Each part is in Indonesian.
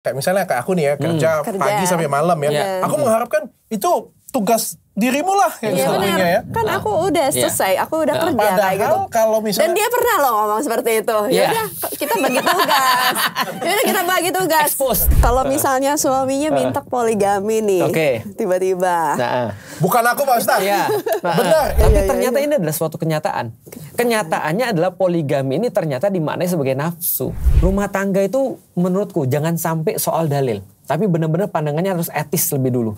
kayak misalnya kayak aku nih ya kerja pagi sampai malam ya. Aku mengharapkan itu tugas dirimu lah yang sebenarnya ya. Kan aku udah selesai, aku udah kerja kayak gitu. Kalau misalnya, dan dia pernah loh ngomong seperti itu. Ya udah kita bagi tugas. Ya udah kita bagi tugas. Kalau misalnya suaminya minta poligami nih, tiba-tiba. Bukan aku Pak Ustadz. Benar. Tapi ternyata ini adalah suatu kenyataan. Kenyataannya adalah poligami ini ternyata dimaknai sebagai nafsu. Rumah tangga itu menurutku jangan sampai soal dalil, tapi benar-benar pandangannya harus etis lebih dulu.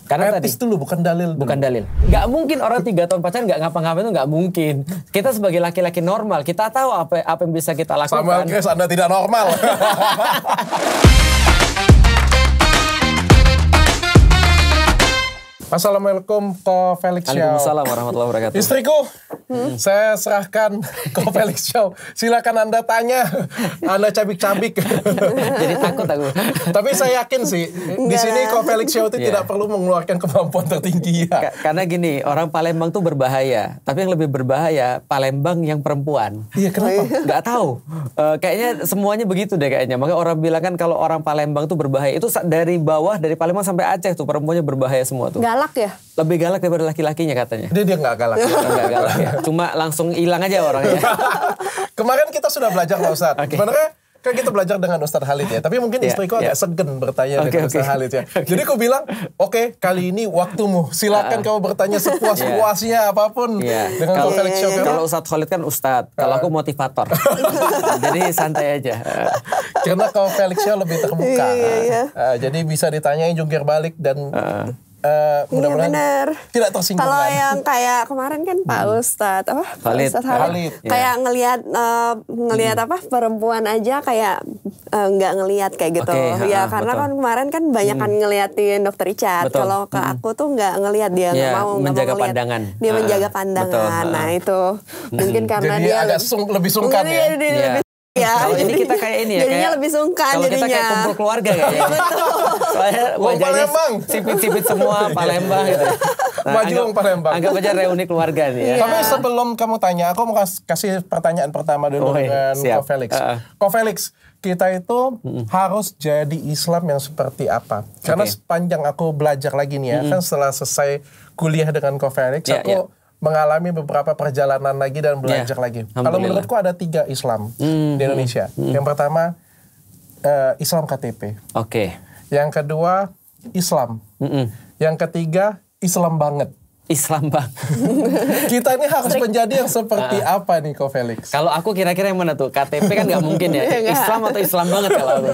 Karena etis dulu, bukan dalil. Bukan dalil. Gak mungkin orang 3 tahun pacaran gak ngapa-ngapain itu gak mungkin. Kita sebagai laki-laki normal, kita tahu apa yang bisa kita lakukan. Samuel Chris, Anda tidak normal. Assalamualaikum Ko Felix Show. Waalaikumsalam warahmatullahi wabarakatuh. Istriku, saya serahkan Ko Felix Show. Silakan Anda tanya, Anda cabik-cabik. Jadi takut aku. Tapi saya yakin sih, di sini Ko Felix Show itu tidak perlu mengeluarkan kemampuan tertinggi ya. Karena gini, orang Palembang tuh berbahaya. Tapi yang lebih berbahaya, Palembang yang perempuan. Iya, kenapa? Gak tahu. Kayaknya semuanya begitu deh kayaknya. Makanya orang bilang kan kalau orang Palembang tuh berbahaya. Itu dari bawah, dari Palembang sampai Aceh tuh perempuannya berbahaya semua tuh. Galak ya? Lebih galak daripada laki-lakinya katanya. Dia nggak galak. Nggak galak ya. Cuma langsung hilang aja orangnya. Kemarin kita sudah belajar Pak Ustadz. Sebenarnya kan kita belajar dengan Ustadz Khalid ya. Tapi mungkin istriku agak segen bertanya dengan Ustadz Khalid ya. Jadi aku bilang, oke, kali ini waktumu. Silakan kamu bertanya sepuas-puasnya apapun. Dengan Ko Felix Show. Kalau Ustadz Khalid kan Ustadz. Kalau aku motivator. Jadi santai aja. Karena Ko Felix Show lebih terbuka. Jadi bisa ditanyain jungkir balik dan mudah-mudahan tidak tersinggung. Kalau yang kayak kemarin kan Pak Ustadz Khalid. Kayak ngelihat apa perempuan aja kayak nggak ngelihat kayak gitu. Ya karena kan kemarin kan banyak kan ngeliatin Dokter Richard. Kalau ke aku tuh nggak ngelihat, dia nggak mau menjaga ngeliat. pandangan. Dia menjaga pandangan. Nah itu mungkin karena jadi dia agak lebih sungkan ya. Ya, jadi kita kayak ini ya, jadinya kayak lebih sungkan kalau jadinya. kita kayak kumpul keluarga kayaknya. Soalnya wajahnya sipit-sipit semua Palembang gitu. Maju Palembang. Anggap aja reuni keluarga nih ya. Tapi sebelum kamu tanya, aku mau kasih pertanyaan pertama dulu dengan Ko Felix. Ko Felix, kita itu harus jadi Islam yang seperti apa? Karena sepanjang aku belajar lagi nih ya, kan setelah selesai kuliah dengan Ko Felix, aku mengalami beberapa perjalanan lagi dan belajar lagi. Kalau menurutku ada 3 Islam di Indonesia. Yang pertama Islam KTP. Yang kedua Islam. Yang ketiga Islam banget. Islam bang. Kita ini harus menjadi yang seperti apa nih Ko Felix? Kalau aku kira-kira yang mana tuh? KTP kan nggak mungkin ya. Islam atau Islam banget kalau aku.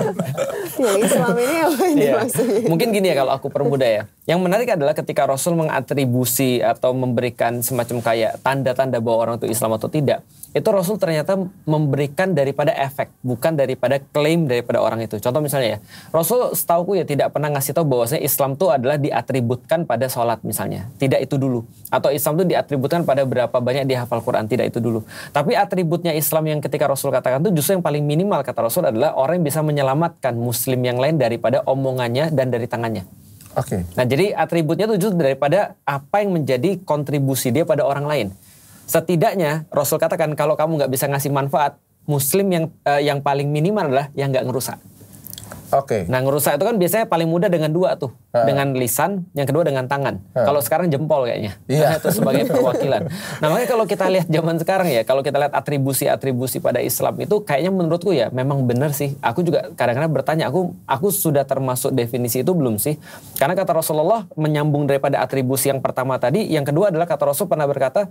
Ya Islam ini apa ini maksudnya? Mungkin gini ya kalau aku permudah ya. Yang menarik adalah ketika Rasul mengatribusi atau memberikan semacam kayak tanda-tanda bahwa orang itu Islam atau tidak. Itu Rasul ternyata memberikan daripada efek, bukan daripada klaim daripada orang itu. Contoh misalnya ya, Rasul setauku ya tidak pernah ngasih tahu bahwasanya Islam itu adalah diatributkan pada sholat misalnya. Tidak itu dulu. Atau Islam itu diatributkan pada berapa banyak dia hafal Quran. Tidak itu dulu. Tapi atributnya Islam yang ketika Rasul katakan itu justru yang paling minimal kata Rasul adalah orang yang bisa menyelamatkan Muslim yang lain daripada omongannya dan dari tangannya. Nah jadi atributnya itu justru daripada apa yang menjadi kontribusi dia pada orang lain. Setidaknya Rasul katakan kalau kamu nggak bisa ngasih manfaat, Muslim yang paling minimal adalah yang nggak ngerusak. Nah ngerusak itu kan biasanya paling mudah dengan 2 tuh, dengan lisan, yang kedua dengan tangan. Kalau sekarang jempol kayaknya, itu sebagai perwakilan. Nah makanya kalau kita lihat zaman sekarang ya, kalau kita lihat atribusi pada Islam itu kayaknya menurutku ya memang benar sih. Aku juga kadang-kadang bertanya, aku sudah termasuk definisi itu belum sih? Karena kata Rasulullah menyambung daripada atribusi yang pertama tadi, yang kedua adalah kata Rasul pernah berkata,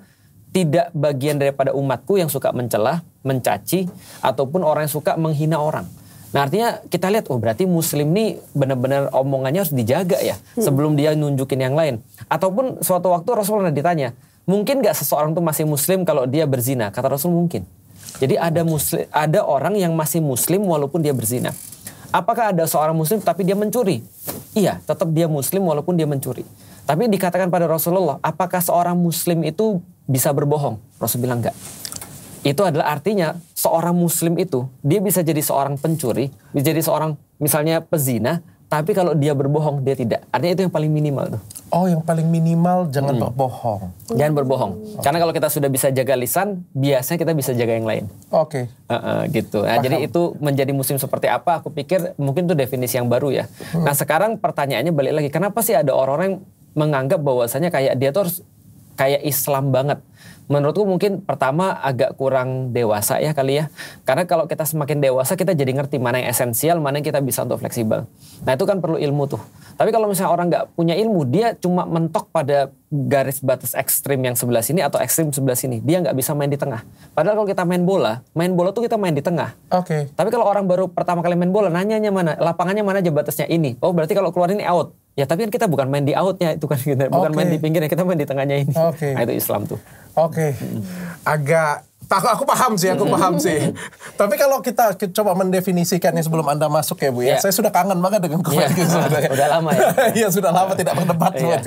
tidak bagian daripada umatku yang suka mencela, mencaci, ataupun orang yang suka menghina orang. Nah artinya kita lihat, berarti Muslim nih benar-benar omongannya harus dijaga ya, sebelum dia nunjukin yang lain. Ataupun suatu waktu Rasulullah ditanya, mungkin gak seseorang tuh masih Muslim kalau dia berzina? Kata Rasul mungkin. Jadi ada orang yang masih Muslim walaupun dia berzina. Apakah ada seorang Muslim tapi dia mencuri? Iya, tetap dia Muslim walaupun dia mencuri. Tapi dikatakan pada Rasulullah, apakah seorang Muslim itu bisa berbohong? Rasul bilang enggak. Itu adalah artinya seorang Muslim itu, dia bisa jadi seorang pencuri, bisa jadi seorang misalnya pezina, Tapi kalau dia berbohong, dia tidak. Artinya itu yang paling minimal tuh. Oh, yang paling minimal jangan berbohong. Jangan berbohong. Karena kalau kita sudah bisa jaga lisan, biasanya kita bisa jaga yang lain. Oke. Gitu. Nah, jadi itu menjadi muslim seperti apa? Aku pikir mungkin itu definisi yang baru ya. Nah, sekarang pertanyaannya balik lagi. Kenapa sih ada orang-orang yang menganggap bahwasanya kayak dia tuh harus kayak Islam banget? Menurutku mungkin pertama agak kurang dewasa ya kali ya. Karena kalau kita semakin dewasa kita jadi ngerti mana yang esensial, mana yang kita bisa untuk fleksibel. Nah itu kan perlu ilmu tuh. Tapi kalau misalnya orang nggak punya ilmu, dia cuma mentok pada garis batas ekstrim yang sebelah sini atau ekstrim sebelah sini. Dia nggak bisa main di tengah. Padahal kalau kita main bola tuh kita main di tengah. Oke. Tapi kalau orang baru pertama kali main bola, nanyanya mana, lapangannya mana aja batasnya ini. Oh berarti kalau keluar ini out. Ya tapi kan kita bukan main di outnya itu kan, bukan main di pinggirnya, kita main di tengahnya ini. Nah itu Islam tuh. Oke. Agak aku paham sih. Tapi kalau kita coba mendefinisikannya sebelum Anda masuk ya Bu ya. Saya sudah kangen banget dengan Cofelix sebenarnya. Udah lama ya. Iya, sudah lama tidak berdebat ya.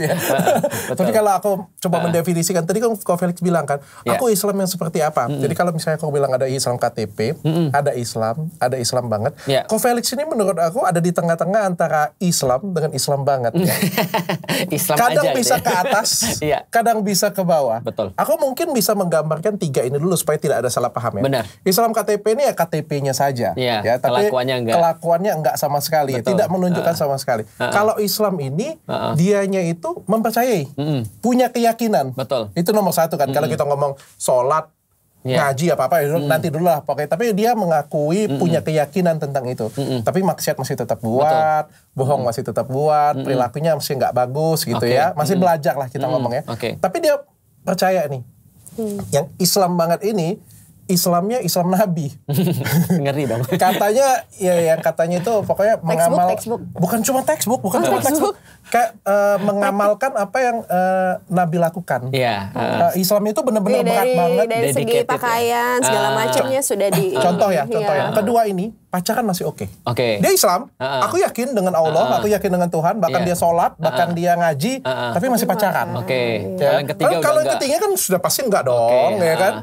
Tapi kalau aku coba mendefinisikan, tadi kan Cofelix bilang kan, aku Islam yang seperti apa? Jadi kalau misalnya aku bilang ada Islam KTP, ada Islam banget. Cofelix ini menurut aku ada di tengah-tengah antara Islam dengan Islam banget ya. Islam kadang aja bisa gitu. ke atas, kadang bisa ke bawah. Betul. Aku mungkin bisa menggambarkan 3 ini dulu supaya tidak ada salah paham ya. Benar. Islam KTP ini ya KTP-nya saja. Ya, tapi kelakuannya enggak sama sekali. Betul. Tidak menunjukkan sama sekali. Kalau Islam ini, dianya itu mempercayai. Punya keyakinan. Betul. Itu nomor 1 kan. Kalau kita ngomong sholat, ngaji apa-apa, nanti dulu lah. Pokoknya. Tapi dia mengakui punya keyakinan tentang itu. Tapi maksiat masih tetap buat. Bohong masih tetap buat. Perilakunya masih nggak bagus gitu ya. Masih belajar lah kita ngomong ya. Tapi dia percaya nih. Yang Islam banget ini, Islamnya Islam Nabi. Ngeri dong. Katanya, yang katanya itu pokoknya textbook. Bukan cuma textbook. Kayak mengamalkan apa yang Nabi lakukan. Islam itu benar-benar berat banget. Dari segi pakaian, segala macamnya sudah di... Contoh ya. Kedua ini, pacaran masih oke. Dia Islam, aku yakin dengan Allah, aku yakin dengan Tuhan, bahkan dia sholat, bahkan dia ngaji, tapi masih pacaran. Kalau yang ketiga kan sudah pasti enggak dong, ya kan?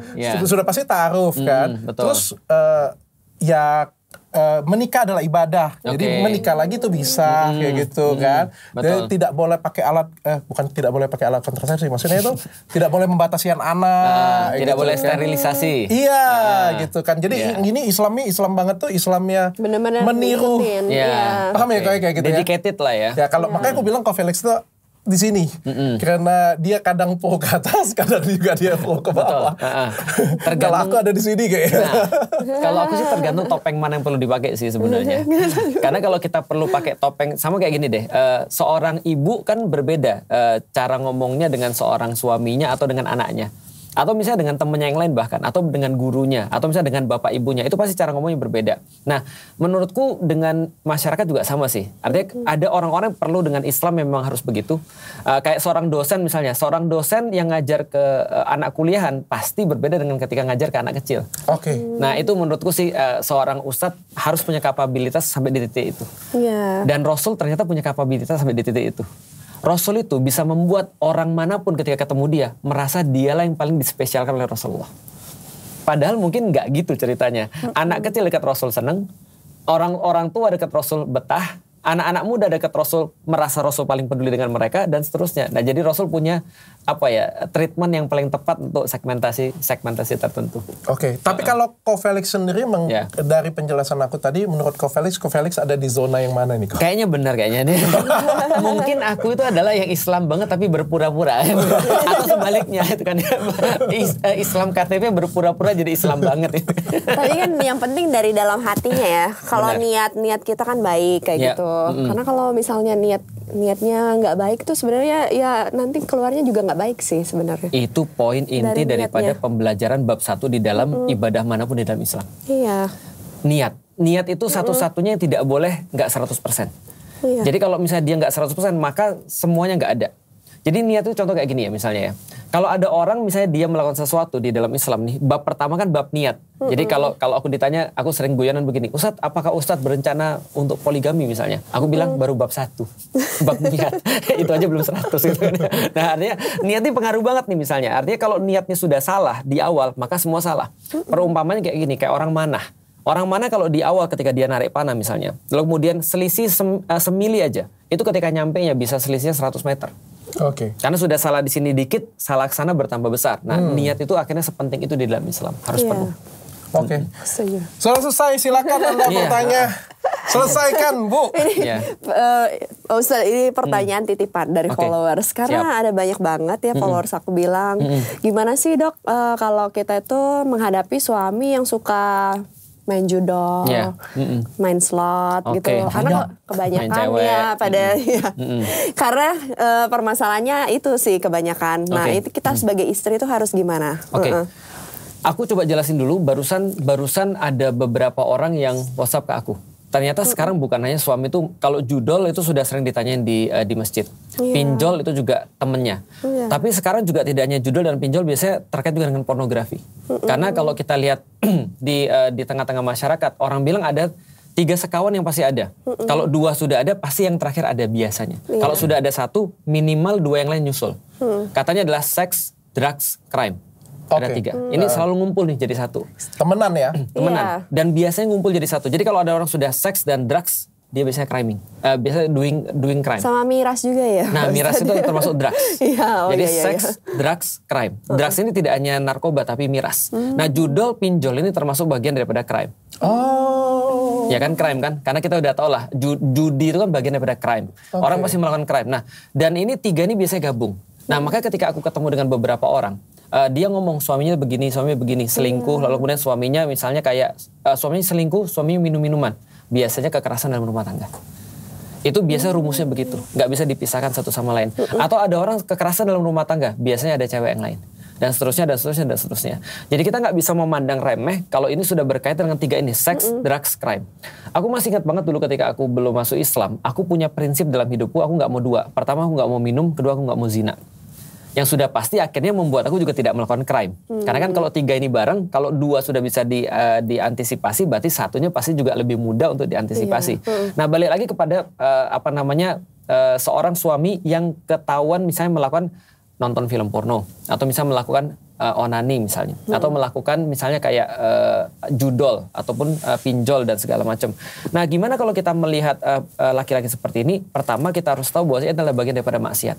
Sudah pasti ta'aruf kan. Terus menikah adalah ibadah. Jadi menikah lagi tuh bisa kayak gitu kan. Jadi tidak boleh pakai alat bukan tidak boleh pakai alat kontrasepsi, maksudnya itu tidak boleh membatasi anak, tidak gitu, boleh kan. Sterilisasi. Iya, gitu kan. Jadi ini Islam banget tuh Islamnya benar-benar meniru. Paham ya kayak gitu ya. Dedicated lah ya. Ya kalau makanya aku bilang Cofelix tuh di sini karena dia kadang pro ke atas, kadang juga dia pro ke bawah. Kalau aku ada di sini kayaknya. Kalau aku sih tergantung topeng mana yang perlu dipakai sih sebenarnya. Karena kalau kita perlu pakai topeng sama kayak gini deh, seorang ibu kan berbeda cara ngomongnya dengan seorang suaminya atau dengan anaknya. Atau misalnya dengan temannya yang lain bahkan, atau dengan gurunya, atau misalnya dengan bapak ibunya, itu pasti cara ngomongnya berbeda. Nah, menurutku dengan masyarakat juga sama sih. Artinya ada orang-orang yang perlu dengan Islam memang harus begitu. Kayak seorang dosen misalnya, seorang dosen yang ngajar ke anak kuliahan pasti berbeda dengan ketika ngajar ke anak kecil. Nah, itu menurutku sih seorang ustadz harus punya kapabilitas sampai di titik itu. Dan Rasul ternyata punya kapabilitas sampai di titik itu. Rasul itu bisa membuat orang manapun ketika ketemu dia merasa dialah yang paling dispesialkan oleh Rasulullah. Padahal mungkin nggak gitu ceritanya. Anak kecil dekat Rasul seneng, orang tua dekat Rasul betah, anak-anak muda dekat Rasul merasa Rasul paling peduli dengan mereka dan seterusnya. Nah jadi Rasul punya treatment yang paling tepat untuk segmentasi tertentu. Tapi kalau Cofelix sendiri dari penjelasan aku tadi, menurut Cofelix ada di zona yang mana nih? Kayaknya benar kayaknya nih. Mungkin aku itu adalah yang Islam banget tapi berpura-pura. Atau sebaliknya itu kan Islam KTP berpura-pura jadi Islam banget. Tapi kan yang penting dari dalam hatinya ya. Kalau niat kita kan baik kayak gitu. Karena kalau misalnya niatnya nggak baik tuh sebenarnya ya nanti keluarnya juga nggak baik sih sebenarnya. Itu poin inti daripada pembelajaran bab 1 di dalam ibadah manapun di dalam Islam. Niat itu satu-satunya yang tidak boleh nggak 100%. Jadi kalau misalnya dia nggak 100% maka semuanya nggak ada. Jadi niat itu contoh kayak gini ya misalnya ya. Kalau ada orang misalnya dia melakukan sesuatu di dalam Islam nih, bab pertama kan bab niat. Jadi kalau aku ditanya, aku sering guyonan begini, Ustadz apakah Ustadz berencana untuk poligami misalnya? Aku bilang baru bab 1, bab niat. Itu aja belum 100 gitu. Nah artinya niatnya pengaruh banget nih misalnya. Artinya kalau niatnya sudah salah di awal, maka semua salah. Perumpamannya kayak gini, kayak orang manah. Orang mana kalau di awal ketika dia narik panah misalnya, lalu kemudian selisih semili aja, itu ketika nyampe ya bisa selisihnya 100 meter. Karena sudah salah di sini dikit, salah ke sana bertambah besar. Nah, niat itu akhirnya sepenting itu di dalam Islam, harus penuh. Sudah selesai, silakan Anda bertanya. Selesaikan, Bu. Ustaz, ini pertanyaan titipan dari followers. Karena ada banyak banget ya followers aku bilang, gimana sih dok kalau kita itu menghadapi suami yang suka main judo, main slot gitu. Karena kebanyakan ya pada karena permasalahannya itu sih kebanyakan. Nah, itu kita sebagai istri itu harus gimana? Aku coba jelasin dulu, barusan ada beberapa orang yang WhatsApp ke aku. Ternyata sekarang bukan hanya suami itu, kalau judol itu sudah sering ditanyain di masjid. Pinjol itu juga temennya. Tapi sekarang juga tidak hanya judol dan pinjol, biasanya terkait juga dengan pornografi. Karena kalau kita lihat di tengah-tengah masyarakat, orang bilang ada 3 sekawan yang pasti ada. Kalau 2 sudah ada, pasti yang terakhir ada biasanya. Kalau sudah ada 1, minimal 2 yang lain nyusul. Katanya adalah sex, drugs, crime. Ada 3. Ini selalu ngumpul nih jadi 1. Temenan ya? Temenan. Dan biasanya ngumpul jadi 1. Jadi kalau ada orang sudah seks dan drugs, dia biasanya criming. Biasanya doing crime. Sama miras juga ya? Nah, miras itu termasuk drugs. Jadi seks, drugs, crime. Drugs ini tidak hanya narkoba tapi miras. Nah, judol, pinjol ini termasuk bagian daripada crime. Ya kan, crime kan? Karena kita udah tahu lah, judi itu kan bagian daripada crime. Orang pasti melakukan crime. Nah, dan ini 3 ini biasanya gabung. Nah, makanya ketika aku ketemu dengan beberapa orang, dia ngomong suaminya begini, selingkuh, lalu kemudian suaminya misalnya kayak suaminya selingkuh, suaminya minum-minuman. Biasanya kekerasan dalam rumah tangga. Itu biasa rumusnya begitu, nggak bisa dipisahkan satu sama lain. Atau ada orang kekerasan dalam rumah tangga, biasanya ada cewek yang lain. Dan seterusnya. Jadi kita nggak bisa memandang remeh kalau ini sudah berkaitan dengan 3 ini, seks, drugs, crime. Aku masih ingat banget dulu ketika aku belum masuk Islam, aku punya prinsip dalam hidupku, aku nggak mau 2. Pertama, aku nggak mau minum, kedua, aku nggak mau zina. Yang sudah pasti akhirnya membuat aku juga tidak melakukan crime. Karena kan kalau 3 ini bareng, kalau 2 sudah bisa diantisipasi, berarti 1-nya pasti juga lebih mudah untuk diantisipasi. Nah, balik lagi kepada seorang suami yang ketahuan misalnya melakukan nonton film porno, atau misalnya melakukan onani misalnya, atau melakukan misalnya kayak judol ataupun pinjol dan segala macam. Nah, gimana kalau kita melihat laki-laki seperti ini? Pertama, kita harus tahu bahwa itu adalah bagian daripada maksiat.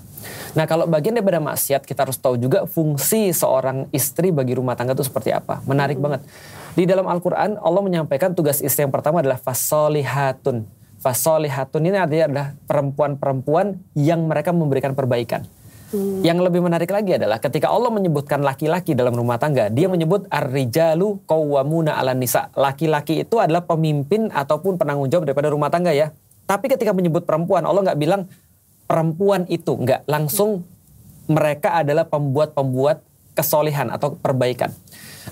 Nah, kalau bagian daripada maksiat, kita harus tahu juga fungsi seorang istri bagi rumah tangga itu seperti apa. Menarik banget. Di dalam Al-Quran, Allah menyampaikan tugas istri yang pertama adalah fasolihatun. Fasolihatun ini artinya adalah perempuan-perempuan yang mereka memberikan perbaikan. Yang lebih menarik lagi adalah ketika Allah menyebutkan laki-laki dalam rumah tangga, dia menyebut ar-rijalu qawwamuna 'alan nisa. Laki-laki itu adalah pemimpin ataupun penanggung jawab daripada rumah tangga ya. Tapi ketika menyebut perempuan, Allah nggak bilang perempuan itu, nggak langsung mereka adalah pembuat kesolehan atau perbaikan.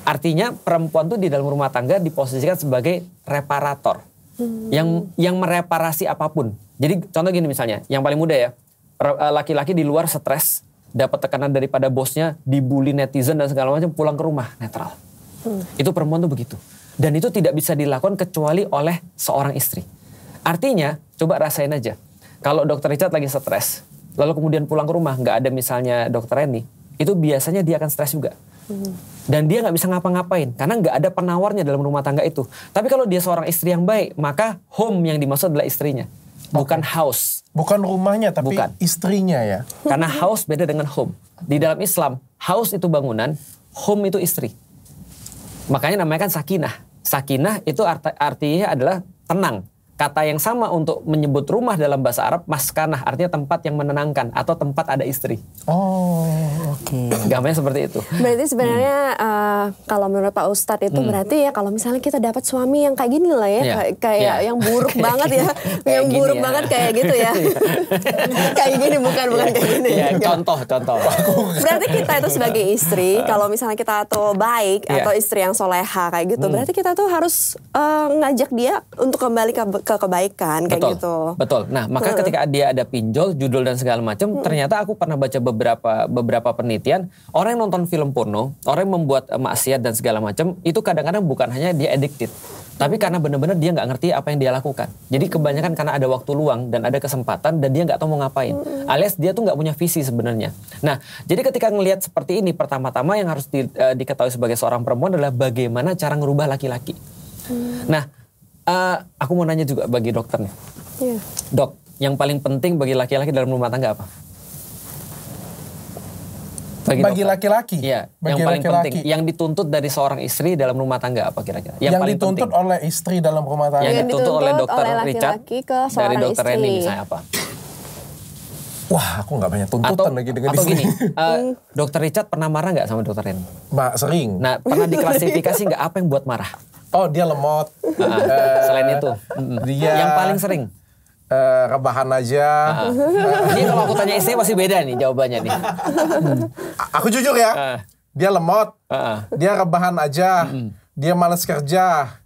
Artinya perempuan itu di dalam rumah tangga diposisikan sebagai reparator yang mereparasi apapun. Jadi contoh gini misalnya, yang paling mudah ya. Laki-laki di luar stres, dapat tekanan daripada bosnya, dibully netizen dan segala macam, pulang ke rumah netral. Itu perempuan tuh begitu. Dan itu tidak bisa dilakukan kecuali oleh seorang istri. Artinya, coba rasain aja. Kalau Dr. Richard lagi stres, lalu kemudian pulang ke rumah, nggak ada misalnya Dr. Reni, itu biasanya dia akan stres juga. Dan dia nggak bisa ngapa-ngapain, karena nggak ada penawarnya dalam rumah tangga itu. Tapi kalau dia seorang istri yang baik, maka home yang dimaksud adalah istrinya. Bukan house. Bukan rumahnya, tapi istrinya ya. Karena house beda dengan home. Di dalam Islam, house itu bangunan, home itu istri. Makanya namanya kan sakinah. Sakinah itu artinya adalah tenang. Kata yang sama untuk menyebut rumah dalam bahasa Arab, maskanah, artinya tempat yang menenangkan atau tempat ada istri. Gambarnya seperti itu. Berarti sebenarnya kalau menurut Pak Ustadz itu berarti ya kalau misalnya kita dapat suami yang kayak gini lah ya, kayak yang buruk banget ya, yang buruk banget kayak gitu ya. Kayak gini bukan kayak gini. Ya, contoh. Berarti kita itu sebagai istri, kalau misalnya kita tuh baik atau istri yang soleha kayak gitu, berarti kita tuh harus ngajak dia untuk kembali ke kebaikan kayak gitu. Betul. Nah, maka ketika dia ada pinjol, judul dan segala macam, ternyata aku pernah baca beberapa penelitian, orang yang nonton film porno, orang yang membuat maksiat dan segala macam, itu kadang-kadang bukan hanya dia addicted, tapi karena benar-benar dia nggak ngerti apa yang dia lakukan. Jadi kebanyakan karena ada waktu luang dan ada kesempatan dan dia nggak tahu mau ngapain. Alias dia tuh nggak punya visi sebenarnya. Nah, jadi ketika ngelihat seperti ini, pertama-tama yang harus diketahui sebagai seorang perempuan adalah bagaimana cara ngerubah laki-laki. Nah, aku mau nanya juga bagi dokter nih. Iya. Dok, yang paling penting bagi laki-laki dalam rumah tangga apa? Bagi laki-laki? Iya, yang paling penting. Yang dituntut dari seorang istri dalam rumah tangga apa kira-kira? Yang paling dituntut penting oleh istri dalam rumah tangga? Yang dituntut oleh dokter Richard dari dokter Reni misalnya apa? Wah, aku nggak banyak tuntutan lagi dengan atau gini, dokter Richard pernah marah nggak sama dokter Reni? Sering. Nah, pernah diklasifikasi nggak apa yang buat marah? Oh, dia lemot. Selain itu, dia yang paling sering? Rebahan aja. Ini kalau aku tanya istri pasti beda nih jawabannya nih. Aku jujur ya, dia lemot, dia rebahan aja, dia malas kerja.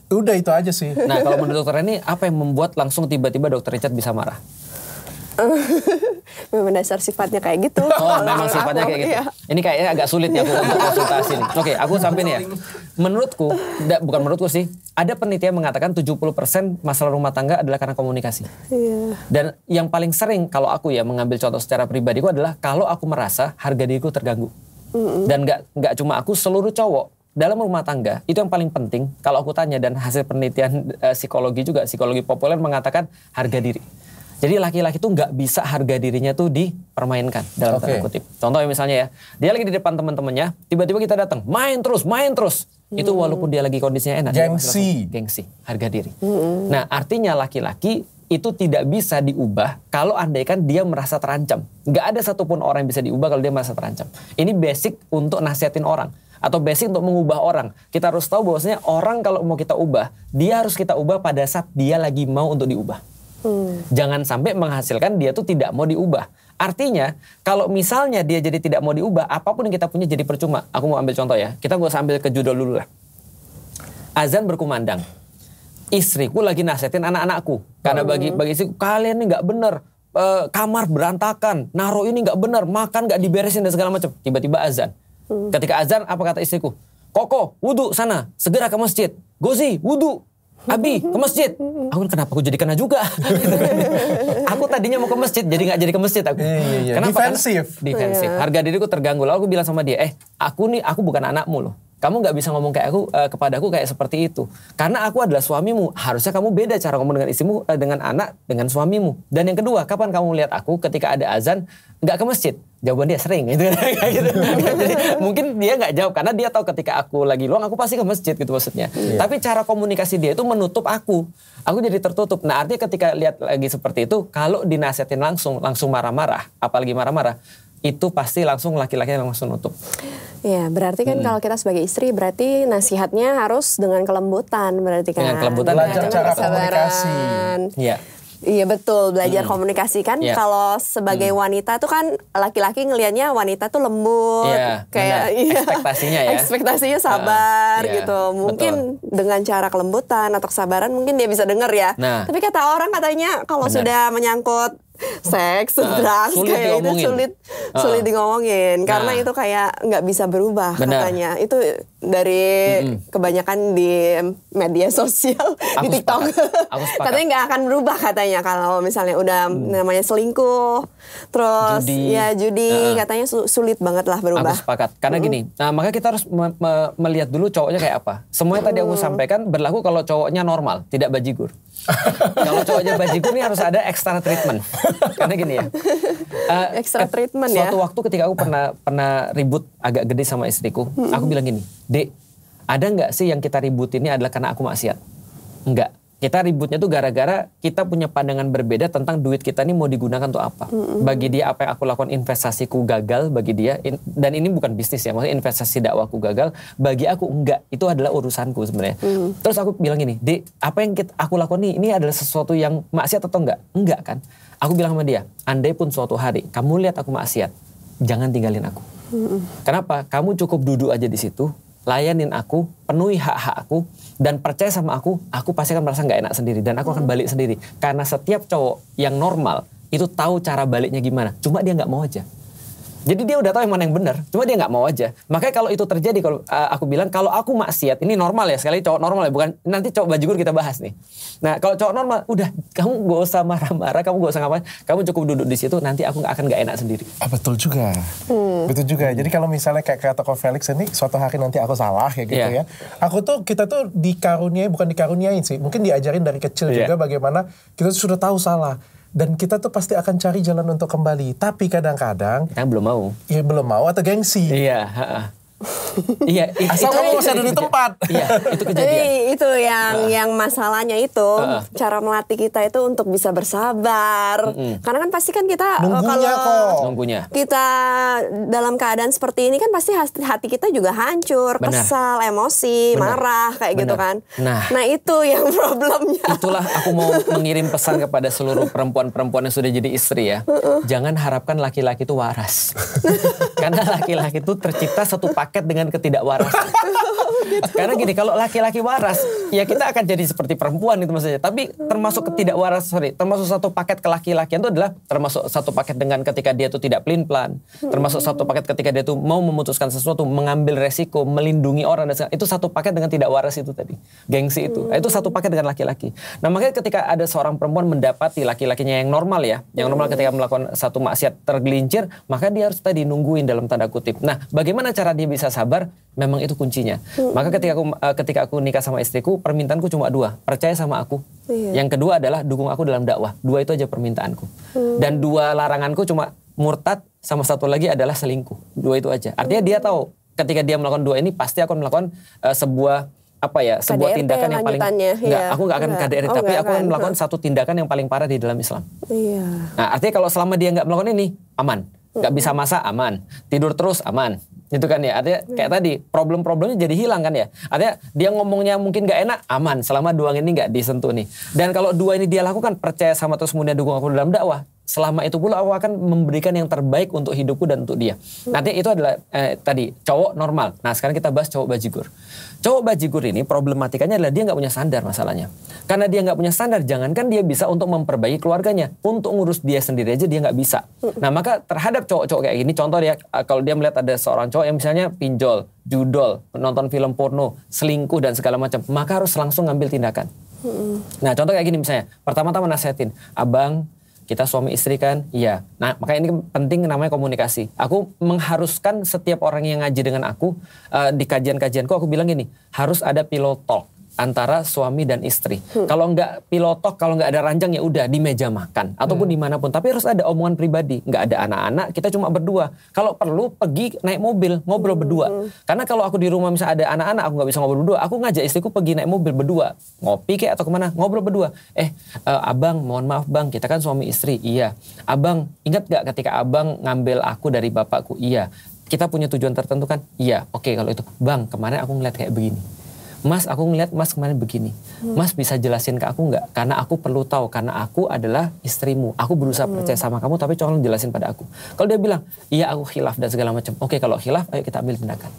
Udah itu aja sih. Nah, kalau menurut dokter ini apa yang membuat langsung tiba-tiba dokter Richard bisa marah? Memang dasar sifatnya kayak gitu. Oh, memang sifatnya kayak gitu. Iya. Ini kayaknya agak sulit ya aku untuk konsultasi nih. Oke, aku sampai nih ya. Menurutku, bukan menurutku sih, ada penelitian mengatakan 70% masalah rumah tangga adalah karena komunikasi. Iya. Dan yang paling sering kalau aku ya mengambil contoh secara pribadiku adalah kalau aku merasa harga diriku terganggu. Dan nggak cuma aku, seluruh cowok dalam rumah tangga itu yang paling penting. Kalau aku tanya dan hasil penelitian psikologi juga, psikologi populer mengatakan harga diri. Jadi laki-laki tuh nggak bisa harga dirinya tuh dipermainkan dalam tanda kutip. Contohnya misalnya ya, dia lagi di depan teman-temannya, tiba-tiba kita datang, main terus. Itu walaupun dia lagi kondisinya enak. Gengsi, harga diri. Nah, artinya laki-laki itu tidak bisa diubah kalau andaikan dia merasa terancam. Nggak ada satupun orang yang bisa diubah kalau dia merasa terancam. Ini basic untuk nasihatin orang. Atau basic untuk mengubah orang. Kita harus tahu bahwasanya orang kalau mau kita ubah, dia harus kita ubah pada saat dia lagi mau untuk diubah. Jangan sampai menghasilkan dia tuh tidak mau diubah. Artinya kalau misalnya dia jadi tidak mau diubah, apapun yang kita punya jadi percuma. Aku mau ambil contoh ya. Kita gak usah ambil ke judul dulu lah. Azan berkumandang. Istriku lagi nasihatin anak-anakku. Karena bagi istriku, kalian ini gak bener. Kamar berantakan. Naruh ini gak bener. Makan gak diberesin dan segala macam. Tiba-tiba azan. Ketika azan, apa kata istriku? Koko, wudu sana. Segera ke masjid. Gozi, wudu. Abi, ke masjid. Aku kenapa aku jadi kena juga? Aku tadinya mau ke masjid, jadi nggak jadi ke masjid aku. Kenapa? Defensif. Harga diriku terganggu. Lalu aku bilang sama dia, aku bukan anakmu loh. Kamu nggak bisa ngomong kayak aku kepada aku kayak seperti itu. Karena aku adalah suamimu. Harusnya kamu beda cara ngomong dengan istrimu, dengan anak, dengan suamimu. Dan yang kedua, kapan kamu lihat aku ketika ada azan nggak ke masjid? Jawaban dia sering gitu. Jadi mungkin dia nggak jawab karena dia tahu ketika aku lagi luang aku pasti ke masjid gitu maksudnya. Tapi cara komunikasi dia itu menutup aku. Aku jadi tertutup. Nah artinya ketika lihat lagi seperti itu, kalau dinasihatin langsung marah-marah, apalagi marah-marah, itu pasti langsung laki-laki yang langsung nutup. Ya, berarti kan kalau kita sebagai istri berarti nasihatnya harus dengan kelembutan berarti kan. Dengan kelembutan, belajar cara komunikasi. Iya. Iya betul, belajar komunikasi kan. Kalau sebagai wanita tuh kan laki-laki ngelihatnya wanita tuh lembut, kayak ekspektasinya sabar gitu. Mungkin dengan cara kelembutan atau kesabaran mungkin dia bisa denger ya. Tapi kata orang katanya kalau sudah menyangkut seks, drugs kayak itu sulit digomongin karena itu kayak nggak bisa berubah katanya. Itu dari kebanyakan di media sosial di TikTok. Katanya nggak akan berubah katanya kalau misalnya udah namanya selingkuh, terus judi katanya sulit banget lah berubah. Aku sepakat karena gini. Nah makanya kita harus melihat dulu cowoknya kayak apa. Semuanya tadi aku sampaikan berlaku kalau cowoknya normal, tidak bajigur. Kalau cowoknya bajigur ini harus ada extra treatment. Karena gini ya. Extra treatment ya. Suatu waktu ketika aku pernah ribut agak gede sama istriku, aku bilang gini, "Dek, ada nggak sih yang kita ribut ini adalah karena aku maksiat?" Enggak. Kita ributnya tuh gara-gara kita punya pandangan berbeda tentang duit kita ini mau digunakan untuk apa. Bagi dia apa yang aku lakukan investasiku gagal bagi dia. Dan ini bukan bisnis ya, maksudnya investasi dakwaku gagal. Bagi aku enggak, itu adalah urusanku sebenarnya. Terus aku bilang gini, Dek, apa yang aku lakukan ini adalah sesuatu yang maksiat atau enggak? Enggak kan? Aku bilang sama dia, andai pun suatu hari kamu lihat aku maksiat, jangan tinggalin aku. Kenapa? Kamu cukup duduk aja di situ, layanin aku, penuhi hak-hak aku, dan percaya sama aku pasti akan merasa nggak enak sendiri, dan aku akan balik sendiri. Karena setiap cowok yang normal itu tahu cara baliknya gimana, cuma dia nggak mau aja. Jadi dia udah tahu yang mana yang benar, cuma dia nggak mau aja. Makanya kalau itu terjadi, kalau aku bilang kalau aku maksiat, ini normal ya, sekali cowok normal ya, bukan nanti cowok bajigur kita bahas nih. Nah kalau cowok normal, udah kamu gak usah marah-marah, kamu gak usah ngapain, kamu cukup duduk di situ, nanti aku akan gak enak sendiri. Betul juga, betul juga. Jadi kalau misalnya kayak kata Ko Felix ini, suatu hari nanti aku salah kayak gitu ya. Kita tuh dikaruniai, bukan dikaruniain sih, mungkin diajarin dari kecil juga bagaimana kita sudah tahu salah. Dan kita tuh pasti akan cari jalan untuk kembali. Tapi kadang-kadang kita belum mau. Iya belum mau atau gengsi. Iya. Iya, asal kamu masih ada di tempat. Iya, itu kejadian. Jadi itu yang masalahnya itu cara melatih kita itu untuk bisa bersabar. Karena kan pasti kan kita nunggunya. Kita dalam keadaan seperti ini kan pasti hati kita juga hancur, kesal, emosi, marah kayak gitu kan. Nah, itu yang problemnya. Itulah aku mau mengirim pesan kepada seluruh perempuan-perempuan yang sudah jadi istri ya. Jangan harapkan laki-laki itu waras. Karena laki-laki itu tercipta satu paket dengan ketidakwarasan. Karena gini, kalau laki-laki waras, ya kita akan jadi seperti perempuan itu maksudnya. Tapi termasuk termasuk satu paket kelaki-lakian itu adalah termasuk satu paket dengan ketika dia itu tidak pelin-pelan. Termasuk satu paket ketika dia itu mau memutuskan sesuatu, mengambil resiko, melindungi orang dan itu satu paket dengan tidak waras itu tadi. Gengsi itu. Itu satu paket dengan laki-laki. Nah, makanya ketika ada seorang perempuan mendapati laki-lakinya yang normal ya, yang normal ketika melakukan satu maksiat tergelincir, maka dia harus tadi nungguin dalam tanda kutip. Nah, bagaimana cara dia bisa sabar? Memang itu kuncinya. Maka ketika aku nikah sama istriku, permintaanku cuma 2, percaya sama aku. Yang kedua adalah dukung aku dalam dakwah. 2 itu aja permintaanku. Dan 2 laranganku cuma murtad, sama satu lagi adalah selingkuh. 2 itu aja. Artinya dia tahu ketika dia melakukan 2 ini pasti akan melakukan sebuah KDRT tindakan yang paling aku nggak akan KDRT, tapi aku akan melakukan satu tindakan yang paling parah di dalam Islam. Nah, artinya kalau selama dia nggak melakukan ini aman, nggak bisa masak aman, tidur terus aman. Gitu kan ya, artinya kayak tadi problem-problemnya jadi hilang kan ya. Artinya dia ngomongnya mungkin gak enak, aman selama 2 ini gak disentuh nih. Dan kalau 2 ini dia lakukan, percaya sama terus kemudian dukung aku dalam dakwah, selama itu pula aku akan memberikan yang terbaik untuk hidupku dan untuk dia. Nanti itu adalah tadi cowok normal. Nah sekarang kita bahas cowok bajigur. Cowok bajigur ini problematikanya adalah dia gak punya standar masalahnya. Karena dia gak punya standar, jangankan dia bisa untuk memperbaiki keluarganya, untuk ngurus dia sendiri aja dia gak bisa. Nah maka terhadap cowok-cowok kayak gini, contoh dia kalau dia melihat ada seorang cowok yang misalnya pinjol, judol, nonton film porno, selingkuh dan segala macam, maka harus langsung ngambil tindakan. Nah contoh kayak gini misalnya, pertama-tama nasihatin, abang kita suami istri kan, iya. Nah makanya ini penting namanya komunikasi. Aku mengharuskan setiap orang yang ngaji dengan aku, di kajian-kajianku aku bilang gini, harus ada pillow talk antara suami dan istri. Kalau nggak pillow talk, kalau nggak ada ranjang ya udah di meja makan ataupun dimanapun. Tapi harus ada omongan pribadi. Nggak ada anak-anak, kita cuma berdua. Kalau perlu pergi naik mobil ngobrol berdua. Karena kalau aku di rumah misalnya ada anak-anak, aku nggak bisa ngobrol berdua. Aku ngajak istriku pergi naik mobil berdua, ngopi kayak atau kemana, ngobrol berdua. Abang, mohon maaf bang, kita kan suami istri. Iya. Abang, ingat nggak ketika abang ngambil aku dari bapakku? Iya. Kita punya tujuan tertentu kan? Iya. Oke kalau itu, bang kemarin aku ngeliat kayak begini. Mas, aku ngeliat Mas kemarin begini. Mas bisa jelasin ke aku nggak? Karena aku perlu tahu, karena aku adalah istrimu. Aku berusaha percaya sama kamu, tapi tolong jelasin pada aku. Kalau dia bilang, iya aku khilaf dan segala macam. Oke, kalau khilaf, ayo kita ambil tindakan.